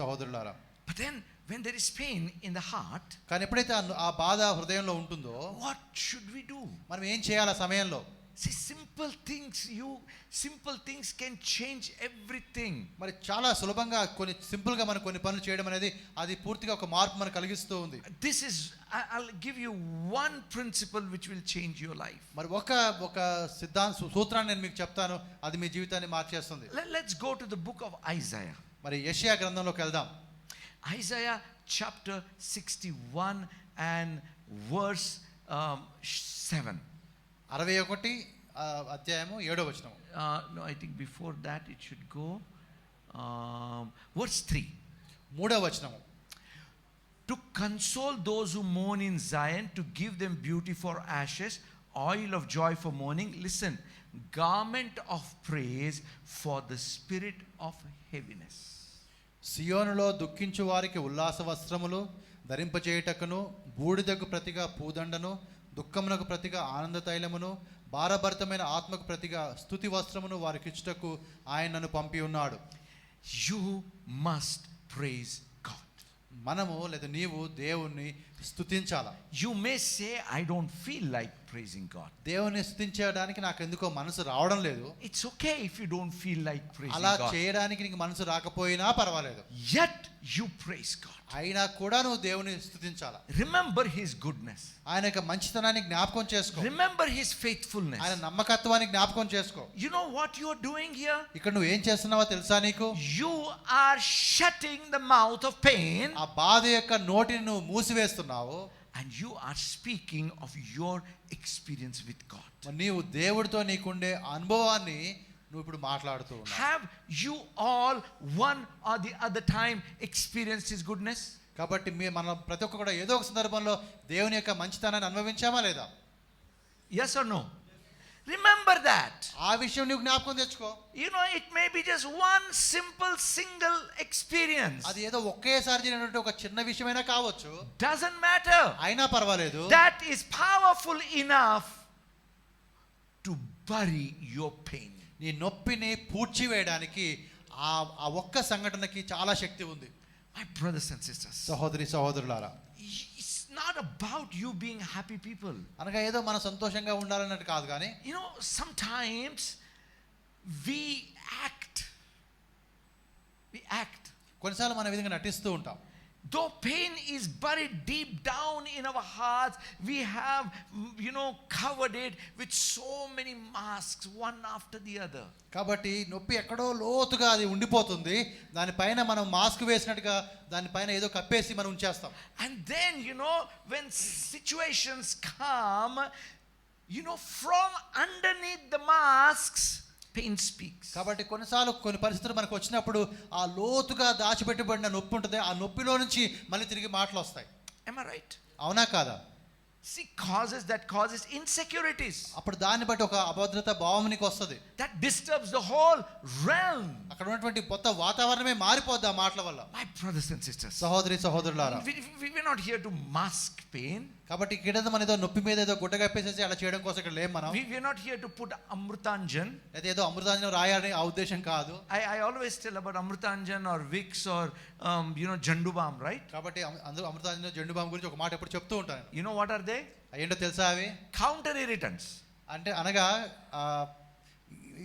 Speaker 2: సహోదరులారా.
Speaker 1: But then when there is pain in the heart,
Speaker 2: కానీ ఎప్పుడైతే ఆ బాధ హృదయంలో ఉంటుందో
Speaker 1: what should we do?
Speaker 2: మనం ఏం చేయాలి ఆ సమయంలో?
Speaker 1: See, simple things can change everything.
Speaker 2: మరి చాలా సులభంగా సింపుల్గా మనం కొన్ని పనులు చేయడం అనేది అది పూర్తిగా ఒక మార్పు మనకు కలిగిస్తూ ఉంది.
Speaker 1: I'll give you one principle which will change your life.
Speaker 2: మరి ఒక సూత్రాన్ని నేను మీకు చెప్తాను, అది మీ జీవితాన్ని మార్చేస్తుంది.
Speaker 1: Let's go to the book of Isaiah.
Speaker 2: మరి యెషయా గ్రంథంలోకి వెళ్దాం.
Speaker 1: Isaiah chapter 61 and verse 7.
Speaker 2: 61 అధ్యాయము 7వ వచనం.
Speaker 1: No, I think before that it should go. Verse 3.
Speaker 2: 3వ వచనము.
Speaker 1: To console those who mourn in Zion, to give them beauty for ashes, oil of joy for mourning. Listen, garment of praise for the spirit of heaviness.
Speaker 2: సియోనులో దుఃఖించు వారికి ఉల్లాస వస్త్రములు ధరింపచేయుటకును, బూడిదకు ప్రతిగా పూదండను, దుఃఖమునకు ప్రతిగా ఆనంద తైలమును, భారభరితమైన ఆత్మకు ప్రతిగా స్తుతి వస్త్రమును వారికిచ్చుటకు ఆయన నన్ను పంపి ఉన్నాడు.
Speaker 1: You must praise God.
Speaker 2: మనము లేదా నీవు దేవుణ్ణి స్తుతించాలా.
Speaker 1: You may say, I don't feel like praising God.
Speaker 2: దేవుణ్ణి స్తుతించడానికి నాకు ఎందుకో మనసు రావడం లేదు.
Speaker 1: It's okay if you don't feel like praising
Speaker 2: అలా
Speaker 1: God.
Speaker 2: చేయడానికి నీకు మనసు రాకపోయినా పర్వాలేదు.
Speaker 1: Yet you praise God.
Speaker 2: అయినా కూడా నువ్వు దేవుని స్తుతించాలా.
Speaker 1: Remember His goodness.
Speaker 2: ఆయన యొక్క మంచితనాన్ని జ్ఞాపకం చేసుకో.
Speaker 1: Remember His faithfulness.
Speaker 2: ఆయన నమ్మకత్వాన్ని జ్ఞాపకం చేసుకో.
Speaker 1: You know what you are doing here?
Speaker 2: ఇక్కడ నువ్వు ఏం చేస్తున్నావో తెలుసా నీకు?
Speaker 1: You are shutting the mouth of pain.
Speaker 2: ఆ బాధ యొక్క నోటిని నువ్వు మూసివేస్తున్నావు.
Speaker 1: And you are speaking of your experience with God.
Speaker 2: నీవు దేవుడితో నీకుండే అనుభవాన్ని నువ్వు ఇప్పుడు మాట్లాడుతూ ఉన్నావు.
Speaker 1: Have you all one or the other time experienced His goodness?
Speaker 2: కాబట్టి మనం ప్రతి ఒక్క కూడా ఏదో ఒక సందర్భంలో దేవుని యొక్క మంచితనాన్ని అనుభవించామా లేదా?
Speaker 1: Yes or no? Remember that.
Speaker 2: ఆ విషయం నువ్వు జ్ఞాపకం తెచ్చుకో.
Speaker 1: You know, it may be just one simple single experience.
Speaker 2: అది ఏదో ఒకేసారి జరిగినటువంటి ఒక చిన్న విషయమైనా కావచ్చు.
Speaker 1: Doesn't matter.
Speaker 2: అయినా పర్వాలేదు.
Speaker 1: That is powerful enough to bury your pain.
Speaker 2: నీ నొప్పిని పూడ్చివేయడానికి ఆ ఒక్క సంఘటనకి చాలా శక్తి ఉంది.
Speaker 1: My brothers and sisters,
Speaker 2: సహోదరి సహోదరులారా,
Speaker 1: it's not about you being happy people.
Speaker 2: అనగా ఏదో మనం సంతోషంగా ఉండాలన్నట్టు కాదు కానీ,
Speaker 1: You know, sometimes we act.
Speaker 2: కొన్నిసార్లు మన విధంగా నటిస్తూ ఉంటాం.
Speaker 1: Though pain is buried deep down in our hearts, we have, covered it with so many masks, one after the other.
Speaker 2: కాబట్టి నొప్పి ఎక్కడో లోతుగా అది ఉండిపోతుంది. దానిపైన మనం మాస్క్ వేసినట్టుగా దానిపైన ఏదో కప్పేసి మనం ఉంచేస్తాం.
Speaker 1: And then, when situations come, from underneath the masks, pain speaks.
Speaker 2: కాబట్టి కొన్నిసార్లు కొన్ని పరిస్థితులు మనకు వచ్చినప్పుడు ఆ లోతుగా దాచిపెట్టబడిన నొప్పి ఉంటుంది. ఆ నొప్పిలో నుంచి మళ్ళీ తిరిగి మాటలు వస్తాయి.
Speaker 1: Am I right?
Speaker 2: అవునా కాదా?
Speaker 1: See, that causes insecurities.
Speaker 2: అప్పుడు దాన్ని బట్టి ఒక అభద్రత భావం నీకు వస్తుంది.
Speaker 1: That disturbs the whole realm.
Speaker 2: అక్కడ ఉన్నటువంటి కొత్త వాతావరణమే మారిపోద్ది ఆ మాటల వల్ల.
Speaker 1: My brothers and sisters,
Speaker 2: సహోదరి సహోదరులారా,
Speaker 1: we're not here to mask pain.
Speaker 2: కాబట్టి ఇక్కడ మన ఏదో నొప్పి మీద ఏదో గుడ్డ కప్పేసేసి అలా చేయడం కోసం ఇక్కడ లేం మనం.
Speaker 1: We're not here to put Amrutanjan.
Speaker 2: అయితే ఏదో అమృతాంజనం రాయాలని ఆ ఉద్దేశం కాదు.
Speaker 1: I always tell about Amrutanjan or Vicks or Jandu Balm, right?
Speaker 2: కాబట్టి అందరూ అమృతాంజనం జండు బామ్ గురించి ఒక మాట ఎప్పుడు చెప్తూ ఉంటాను.
Speaker 1: You know what are they?
Speaker 2: ఏంటో తెలుసా అవి?
Speaker 1: Counter irritants.
Speaker 2: అంటే అనగా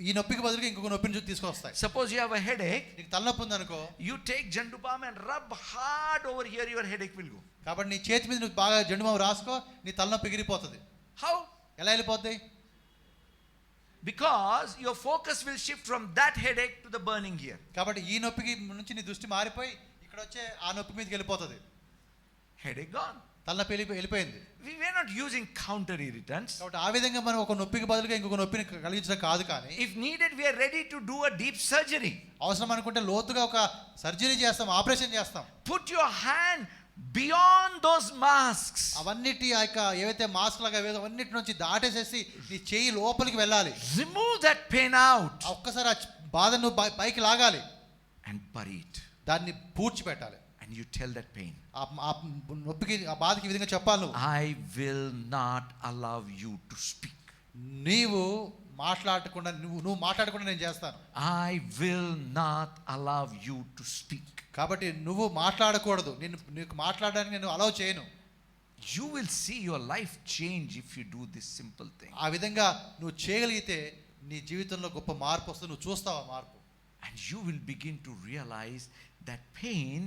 Speaker 2: ఈ నొప్పికి బదులుగా ఇంకొక నొప్పిని తీసుకొస్తాయి.
Speaker 1: Suppose you have a headache,
Speaker 2: నీకు తలనొప్పి ఉంది అనుకో,
Speaker 1: you take Jandu Balm and rub hard over here, your headache will go.
Speaker 2: కాబట్టి నీ చేతి మీద నువ్వు బాగా జండు బామ్ రాసుకో, నీ తలనొప్పి ఎగిరిపోతుంది.
Speaker 1: How?
Speaker 2: ఎలా వెళ్ళిపోద్ది?
Speaker 1: Because your focus will shift from that headache to the burning here.
Speaker 2: కాబట్టి ఈ నొప్పికి నుంచి నీ దృష్టి మారిపోయి ఇక్కడ వచ్చే ఆ నొప్పి మీదకి వెళ్ళిపోతుంది.
Speaker 1: Headache gone.
Speaker 2: తలనొప్పి వెళ్ళిపోయింది.
Speaker 1: We are not using counter irritants.
Speaker 2: కాబట్టి ఆ విధంగా మనం ఒక నొప్పికి బదులుగా ఇంకొక నొప్పిని కలిగించడం కాదు. కానీ
Speaker 1: If needed, we are ready to do a deep surgery.
Speaker 2: అవసరం అనుకుంటే లోతుగా ఒక సర్జరీ చేస్తాం, ఆపరేషన్ చేస్తాం.
Speaker 1: Put your hand beyond those masks.
Speaker 2: అవన్నిటి ఆ యొక్క ఏవైతే మాస్క్ లాగా ఏవో అవన్నిటి నుంచి దాటేసేసి నీ చెయ్యి లోపలికి వెళ్ళాలి.
Speaker 1: Remove that pain out.
Speaker 2: ఒక్కసారి ఆ బాధను నువ్వు పైకి లాగాలి
Speaker 1: and bury it.
Speaker 2: దాన్ని పూడ్చిపెట్టాలి.
Speaker 1: And you tell that pain,
Speaker 2: ఆ నొప్పికి ఆ బాధకి ఈ విధంగా చెప్పాలి నువ్వు.
Speaker 1: I will not allow you to speak.
Speaker 2: నీవు మాట్లాడకుండా నువ్వు మాట్లాడకుండా నేను చేస్తాను.
Speaker 1: I will not allow you to speak.
Speaker 2: కాబట్టి నువ్వు మాట్లాడకూడదు. నీకు మాట్లాడడానికి నేను అలౌ చేయను.
Speaker 1: You will see your life change if you do this simple thing.
Speaker 2: ఆ విధంగా నువ్వు చేయగలిగితే నీ జీవితంలో గొప్ప మార్పు వస్తుంది. నువ్వు చూస్తావు ఆ మార్పు.
Speaker 1: And you will begin to realize that pain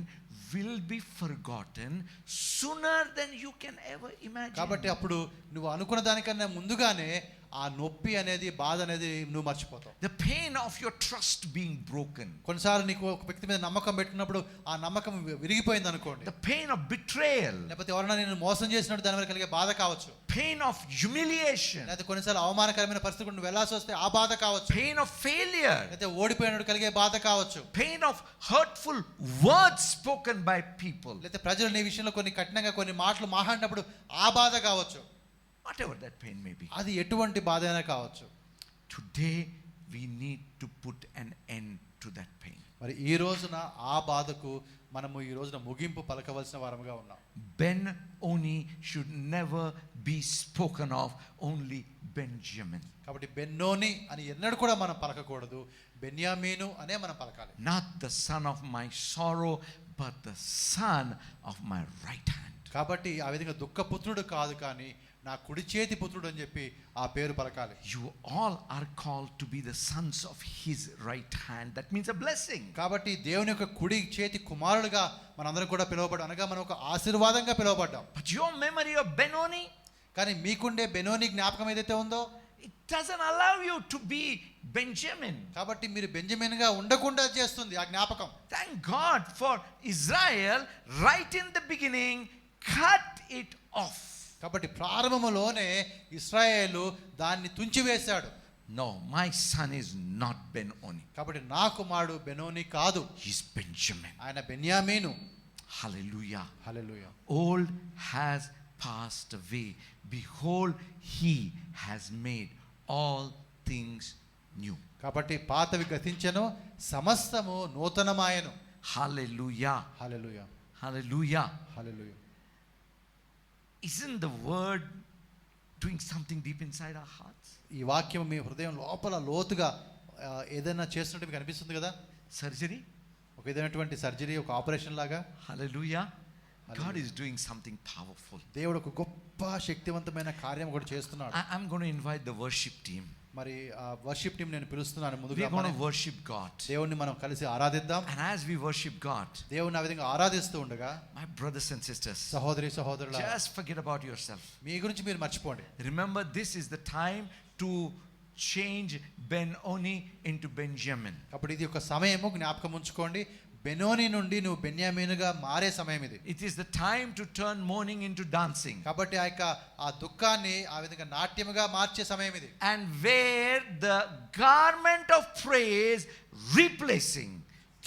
Speaker 1: will be forgotten sooner than you can ever imagine.
Speaker 2: కాబట్టి అప్పుడు నువ్వు అనుకున్న దానికన్నా ముందుగానే ఆ నొప్పి అనేది బాధ అనేది నువ్వు మర్చిపోతావు.
Speaker 1: The pain of your trust being broken.
Speaker 2: కొన్నిసార్లు నీకు ఒక వ్యక్తి మీద నమ్మకం పెట్టుకున్నప్పుడు ఆ నమ్మకం విరిగిపోయింది అనుకోండి.
Speaker 1: The pain of betrayal.
Speaker 2: లేకపోతే ఎవరైనా నేను మోసం చేసినట్టు దాని వల్ల కలిగే బాధ కావచ్చు.
Speaker 1: Pain of humiliation.
Speaker 2: లేకపోతే కొన్నిసార్లు అవమానకరమైన పరిస్థితులకు నువ్వు వెళ్ళాల్సి వస్తే ఆ బాధ కావచ్చు.
Speaker 1: Pain of failure.
Speaker 2: లేకపోతే ఓడిపోయినట్టు కలిగే బాధ కావచ్చు.
Speaker 1: Pain of hurtful words spoken by people.
Speaker 2: లేకపోతే ప్రజలు నీ విషయంలో కొన్ని కఠినంగా కొన్ని మాటలు మాట్లాడినప్పుడు ఆ బాధ కావచ్చు.
Speaker 1: Whatever that pain may be.
Speaker 2: అది ఎటువంటి బాధ అయినా కావచ్చు.
Speaker 1: Today we need to put an end to that pain.
Speaker 2: మరి ఈ రోజున ఆ బాధకు మనము ఈ రోజున ముగింపు పలకవలసిన వారముగా ఉన్నాం.
Speaker 1: Ben-Oni should never be spoken of, only Benjamin.
Speaker 2: కాబట్టి బెన్నోని అని ఎన్నడూ కూడా మనం పలకకూడదు, బెన్యామీను అనే మనం పలకాలి.
Speaker 1: Not the son of my sorrow, but the son of my right hand.
Speaker 2: కాబట్టి ఆ విధంగా దుఃఖపుత్రుడు కాదు కానీ నా కుడి చేతి పుత్రుడు అని చెప్పి ఆ పేరు పలకాలి.
Speaker 1: You all are called to be the sons of his right hand. That means a blessing.
Speaker 2: కాబట్టి దేవుని యొక్క కుడి చేతి కుమారులుగా మనందరం కూడా పిలువబడ్డాం, అనగా మనం ఒక ఆశీర్వాదంగా పిలువబడ్డాం.
Speaker 1: But your memory of Ben-Oni,
Speaker 2: కానీ మీకుండే బెనోని జ్ఞాపకం ఏదైతే ఉందో
Speaker 1: it doesn't allow you to be Benjamin.
Speaker 2: కాబట్టి మీరు బెంజమిన్గా ఉండకుండా చేస్తుంది ఆ జ్ఞాపకం.
Speaker 1: Thank God for Israel, right in the beginning, cut it off.
Speaker 2: కాబట్టి ప్రారంభములోనే ఇశ్రాయేలు దాన్ని తుంచివేశాడు.
Speaker 1: No, my son is not Ben-Oni.
Speaker 2: కాబట్టి నా కుమారుడు బెనోని కాదు,
Speaker 1: He's Benjamin.
Speaker 2: ఆయన బెన్యామీను.
Speaker 1: Hallelujah.
Speaker 2: Hallelujah.
Speaker 1: Old has passed away. Behold, he has made all things new.
Speaker 2: కాబట్టి పాతవి గతించెను, సమస్తము నూతనమాయెను.
Speaker 1: Hallelujah.
Speaker 2: Hallelujah.
Speaker 1: Hallelujah.
Speaker 2: Hallelujah.
Speaker 1: Isn't the word doing something deep inside our hearts?
Speaker 2: ఈ వాక్యం మీ హృదయం లోపల లోతుగా ఏదైనా చేస్తున్నట్టు మీకు అనిపిస్తుంది కదా?
Speaker 1: Surgery?
Speaker 2: ఒక విధమైనటువంటి సర్జరీ, ఒక ఆపరేషన్ లాగా.
Speaker 1: Hallelujah. God
Speaker 2: Hallelujah.
Speaker 1: is doing something powerful.
Speaker 2: దేవుడు ఒక గొప్ప శక్తివంతమైన కార్యం ఒకటి చేస్తున్నాడు.
Speaker 1: I'm going to invite the worship team.
Speaker 2: మరి ఆ వర్షిప్ టీం నేను పిలుస్తున్నాను
Speaker 1: We're
Speaker 2: ముందుగా.
Speaker 1: going to worship God.
Speaker 2: దేవుణ్ణి మనం కలిసి ఆరాధిద్దాం.
Speaker 1: And as we worship God,
Speaker 2: దేవుణ్ణి ఆ విధంగా ఆరాధిస్తూ ఉండగా
Speaker 1: my brothers and sisters,
Speaker 2: సహోదరి సహోదరుల
Speaker 1: just forget about yourself.
Speaker 2: మీ గురించి మీరు మర్చిపోండి.
Speaker 1: Remember, this is the time to change Ben-Oni into Benjamin.
Speaker 2: కాబట్టి ఇది ఒక సమయము, జ్ఞాపకం ఉంచుకోండి. బెనోని నుండి నువ్వు బెన్యామీనుగా మారే సమయం ఇది.
Speaker 1: It is the time to turn mourning into dancing.
Speaker 2: కాబట్టి ఆ దుఃఖాన్ని ఆ విధంగా నాట్యముగా మార్చే సమయం ఇది.
Speaker 1: And wear the garment of praise, replacing,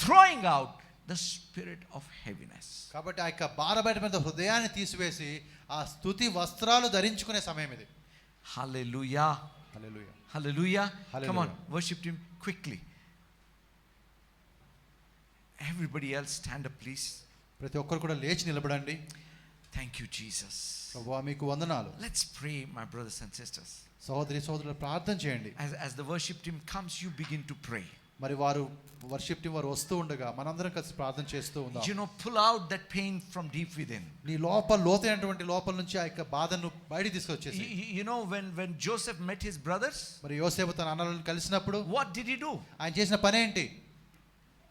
Speaker 1: throwing out the spirit of heaviness.
Speaker 2: కాబట్టి ఆ యొక్క భారబయటమైన హృదయాన్ని తీసివేసి ఆ స్తుతి వస్త్రాలు ధరించుకునే సమయం ఇది.
Speaker 1: Hallelujah.
Speaker 2: Hallelujah.
Speaker 1: Hallelujah. Come on,
Speaker 2: Hallelujah.
Speaker 1: worship him quickly. Everybody else stand up, please.
Speaker 2: ప్రతి ఒక్కరు కూడా లేచి నిలబడండి.
Speaker 1: Thank you, Jesus.
Speaker 2: ప్రభువా మీకు వందనాలు.
Speaker 1: Let's pray, my brothers and sisters.
Speaker 2: సహోదరి సహోదరులు ప్రార్థన చేయండి.
Speaker 1: As the worship team comes, you begin to pray.
Speaker 2: మరి వారు వర్షిప్ టీం వారు వస్తూ ఉండగా మనందరం కలిసి ప్రార్థన చేస్తూ ఉందాం.
Speaker 1: You know, pull out that pain from deep within.
Speaker 2: నీ లోతైనటువంటి లోపల నుంచి ఆ యొక్క బాధను బయటికి తీసుకొచ్చేసి.
Speaker 1: You know, when Joseph met his brothers,
Speaker 2: మరి యోసేపు తన అన్నలను కలిసినప్పుడు
Speaker 1: what did he do?
Speaker 2: ఆయన చేసిన పని ఏంటి?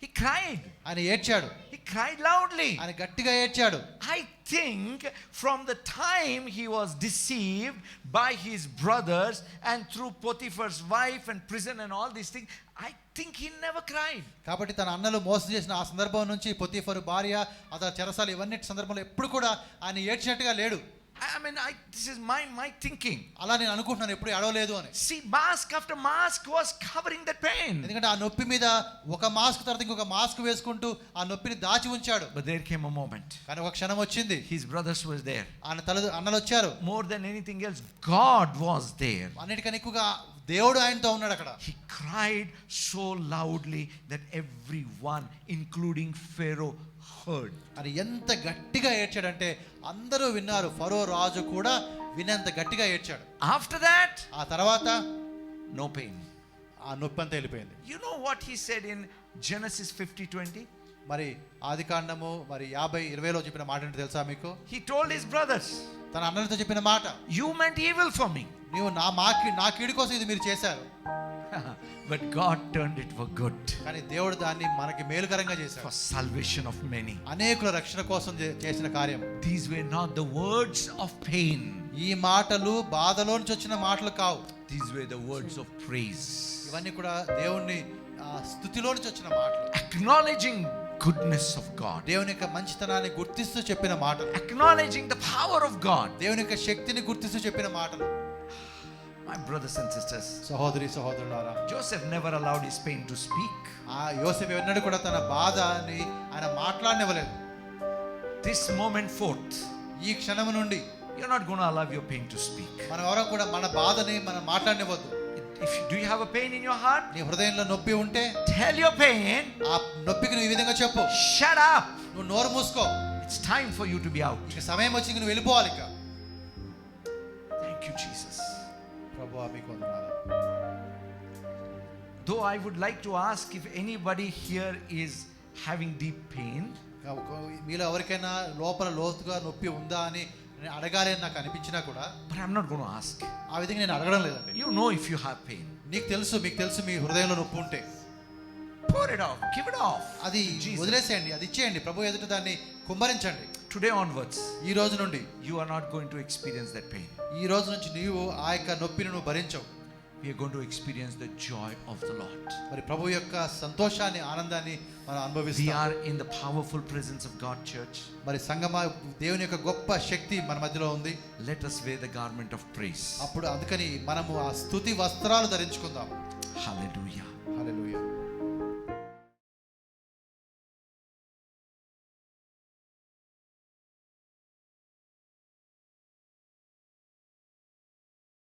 Speaker 1: He cried.
Speaker 2: ఆయన ఏడ్చాడు.
Speaker 1: He cried loudly.
Speaker 2: ఆయన గట్టిగా ఏడ్చాడు.
Speaker 1: I think from the time he was deceived by his brothers and through Potiphar's wife and prison and all these things, I think he never cried.
Speaker 2: కాబట్టి తన అన్నలు మోసం చేసిన ఆ సందర్భం నుంచి పొతీఫరు భార్య, అతని చెరసాల ఇవన్నీ సందర్భంలో ఎప్పుడు కూడా ఆయన ఏడ్చినట్టుగా లేడు.
Speaker 1: I mean, this is my thinking.
Speaker 2: అలా నేను అనుకుంటున్నాను, ఎప్పుడు ఏడవలేదు అని.
Speaker 1: See, mask after mask was covering that pain.
Speaker 2: ఎందుకంటే ఆ నొప్పి మీద ఒక మాస్క్ తర్వాత ఇంకొక మాస్క్ వేసుకుంటూ ఆ నొప్పిని దాచి ఉంచాడు.
Speaker 1: But there came a moment.
Speaker 2: కానీ ఒక క్షణం వచ్చింది.
Speaker 1: His brothers was there.
Speaker 2: అన్నలు వచ్చారు.
Speaker 1: More than anything else, God was there.
Speaker 2: అన్నిటికన్నా ఎక్కువగా దేవుడు ఆయనతో ఉన్నాడు అక్కడ.
Speaker 1: He cried so loudly that everyone, including Pharaoh, heard.
Speaker 2: అని ఎంత గట్టిగా ఏడ్చాడంటే అందరూ విన్నారు. ఫరో రాజు కూడా వినేంత గట్టిగా ఏడ్చాడు.
Speaker 1: After that,
Speaker 2: ఆ తర్వాత
Speaker 1: no pain.
Speaker 2: ఆ నొప్పి అంతా వెళ్ళిపోయింది.
Speaker 1: You know what he said in Genesis 50:20?
Speaker 2: మరి ఆదికాండము మరి 50:20లో చెప్పిన మాట ఏంటో తెలుసా మీకు?
Speaker 1: He told his brothers,
Speaker 2: తన అన్నలతో చెప్పిన మాట,
Speaker 1: you meant evil for me,
Speaker 2: నీవు నా కీడు కోసం ఇది మీరు చేశారు,
Speaker 1: but God turned it for good,
Speaker 2: కానీ దేవుడు దాన్ని మనకి మేలుకరంగా
Speaker 1: for
Speaker 2: చేశాడు.
Speaker 1: salvation of many.
Speaker 2: అనేకుల రక్షణ కోసం చేసిన కార్యం.
Speaker 1: These were not the words of pain.
Speaker 2: ఈ మాటలు బాధలో నుంచి వచ్చిన మాటలు కావు.
Speaker 1: These were the words of praise.
Speaker 2: ఇవన్నీ కూడా దేవుణ్ణి స్తుతిలో నుంచి వచ్చిన మాటలు.
Speaker 1: Acknowledging goodness of God.
Speaker 2: దేవుని యొక్క మంచితనాన్ని గుర్తిస్తూ చెప్పిన మాటలు.
Speaker 1: Acknowledging the power of God.
Speaker 2: దేవుని యొక్క శక్తిని గుర్తిస్తూ చెప్పిన మాటలు.
Speaker 1: My brothers and sisters,
Speaker 2: సహోదరులారా,
Speaker 1: Joseph never allowed his pain to speak.
Speaker 2: యోసేపు ఎన్నడూ కూడా తన బాధని ఆయన మాట్లాడనివ్వలేదు.
Speaker 1: This moment forth,
Speaker 2: ఈ క్షణం నుండి
Speaker 1: you're not going to allow your pain to speak.
Speaker 2: మనం ఎవరో కూడా మన బాధని మనం మాట్లాడనివ్వద్దు.
Speaker 1: Do you have a pain in your heart?
Speaker 2: నీ హృదయంలో నొప్పి ఉంటే
Speaker 1: Tell your pain.
Speaker 2: ఆ నొప్పికి నువ్వు ఈ విధంగా చెప్పు,
Speaker 1: Shut up.
Speaker 2: నువ్వు నోరు మూసుకో,
Speaker 1: It's time for you to be out.
Speaker 2: ఇక సమయం వచ్చి నువ్వు వెళ్ళిపోవాలి. ఇక
Speaker 1: Thank you, Jesus.
Speaker 2: ప్రభువా మీకు వందనాలు.
Speaker 1: Though I would like to ask if anybody here is having deep pain,
Speaker 2: మీలో ఎవరికైనా లోపల లోతుగా నొప్పి ఉందా అని నేను అడగాలి అని నాకు అనిపించినా కూడా
Speaker 1: but I'm not going to ask.
Speaker 2: ఆ విధంగా నేను అడగడం లేదండి.
Speaker 1: You know if you have pain.
Speaker 2: మీకు తెలుసు మీ హృదయంలో నొప్పి ఉంటే
Speaker 1: Pour it out. Give it off.
Speaker 2: అది
Speaker 1: Jesus.
Speaker 2: వదిలేసేయండి, అది ఇచ్చేయండి, ప్రభు ఎదుట దాన్ని కుమ్మరించండి.
Speaker 1: Today onwards,
Speaker 2: ఈ రోజు నుండి
Speaker 1: you are not going to experience that pain.
Speaker 2: ఈ రోజు నుంచి నీవు ఆ యొక్క నొప్పిని నువ్వు భరించవు.
Speaker 1: We are going to experience the joy of the Lord.
Speaker 2: మరి ప్రభు యొక్క సంతోషాన్ని, ఆనందాన్ని మనం
Speaker 1: We
Speaker 2: అనుభవిస్తాం.
Speaker 1: are in the powerful presence of God, church.
Speaker 2: మరి సంగమా దేవుని యొక్క గొప్ప శక్తి మన మధ్యలో ఉంది.
Speaker 1: Let us wear the garment of praise.
Speaker 2: అప్పుడు అందుకని మనము ఆ స్తుతి వస్త్రాలు ధరించుకుందాం.
Speaker 1: Hallelujah.
Speaker 2: హల్లెలూయా.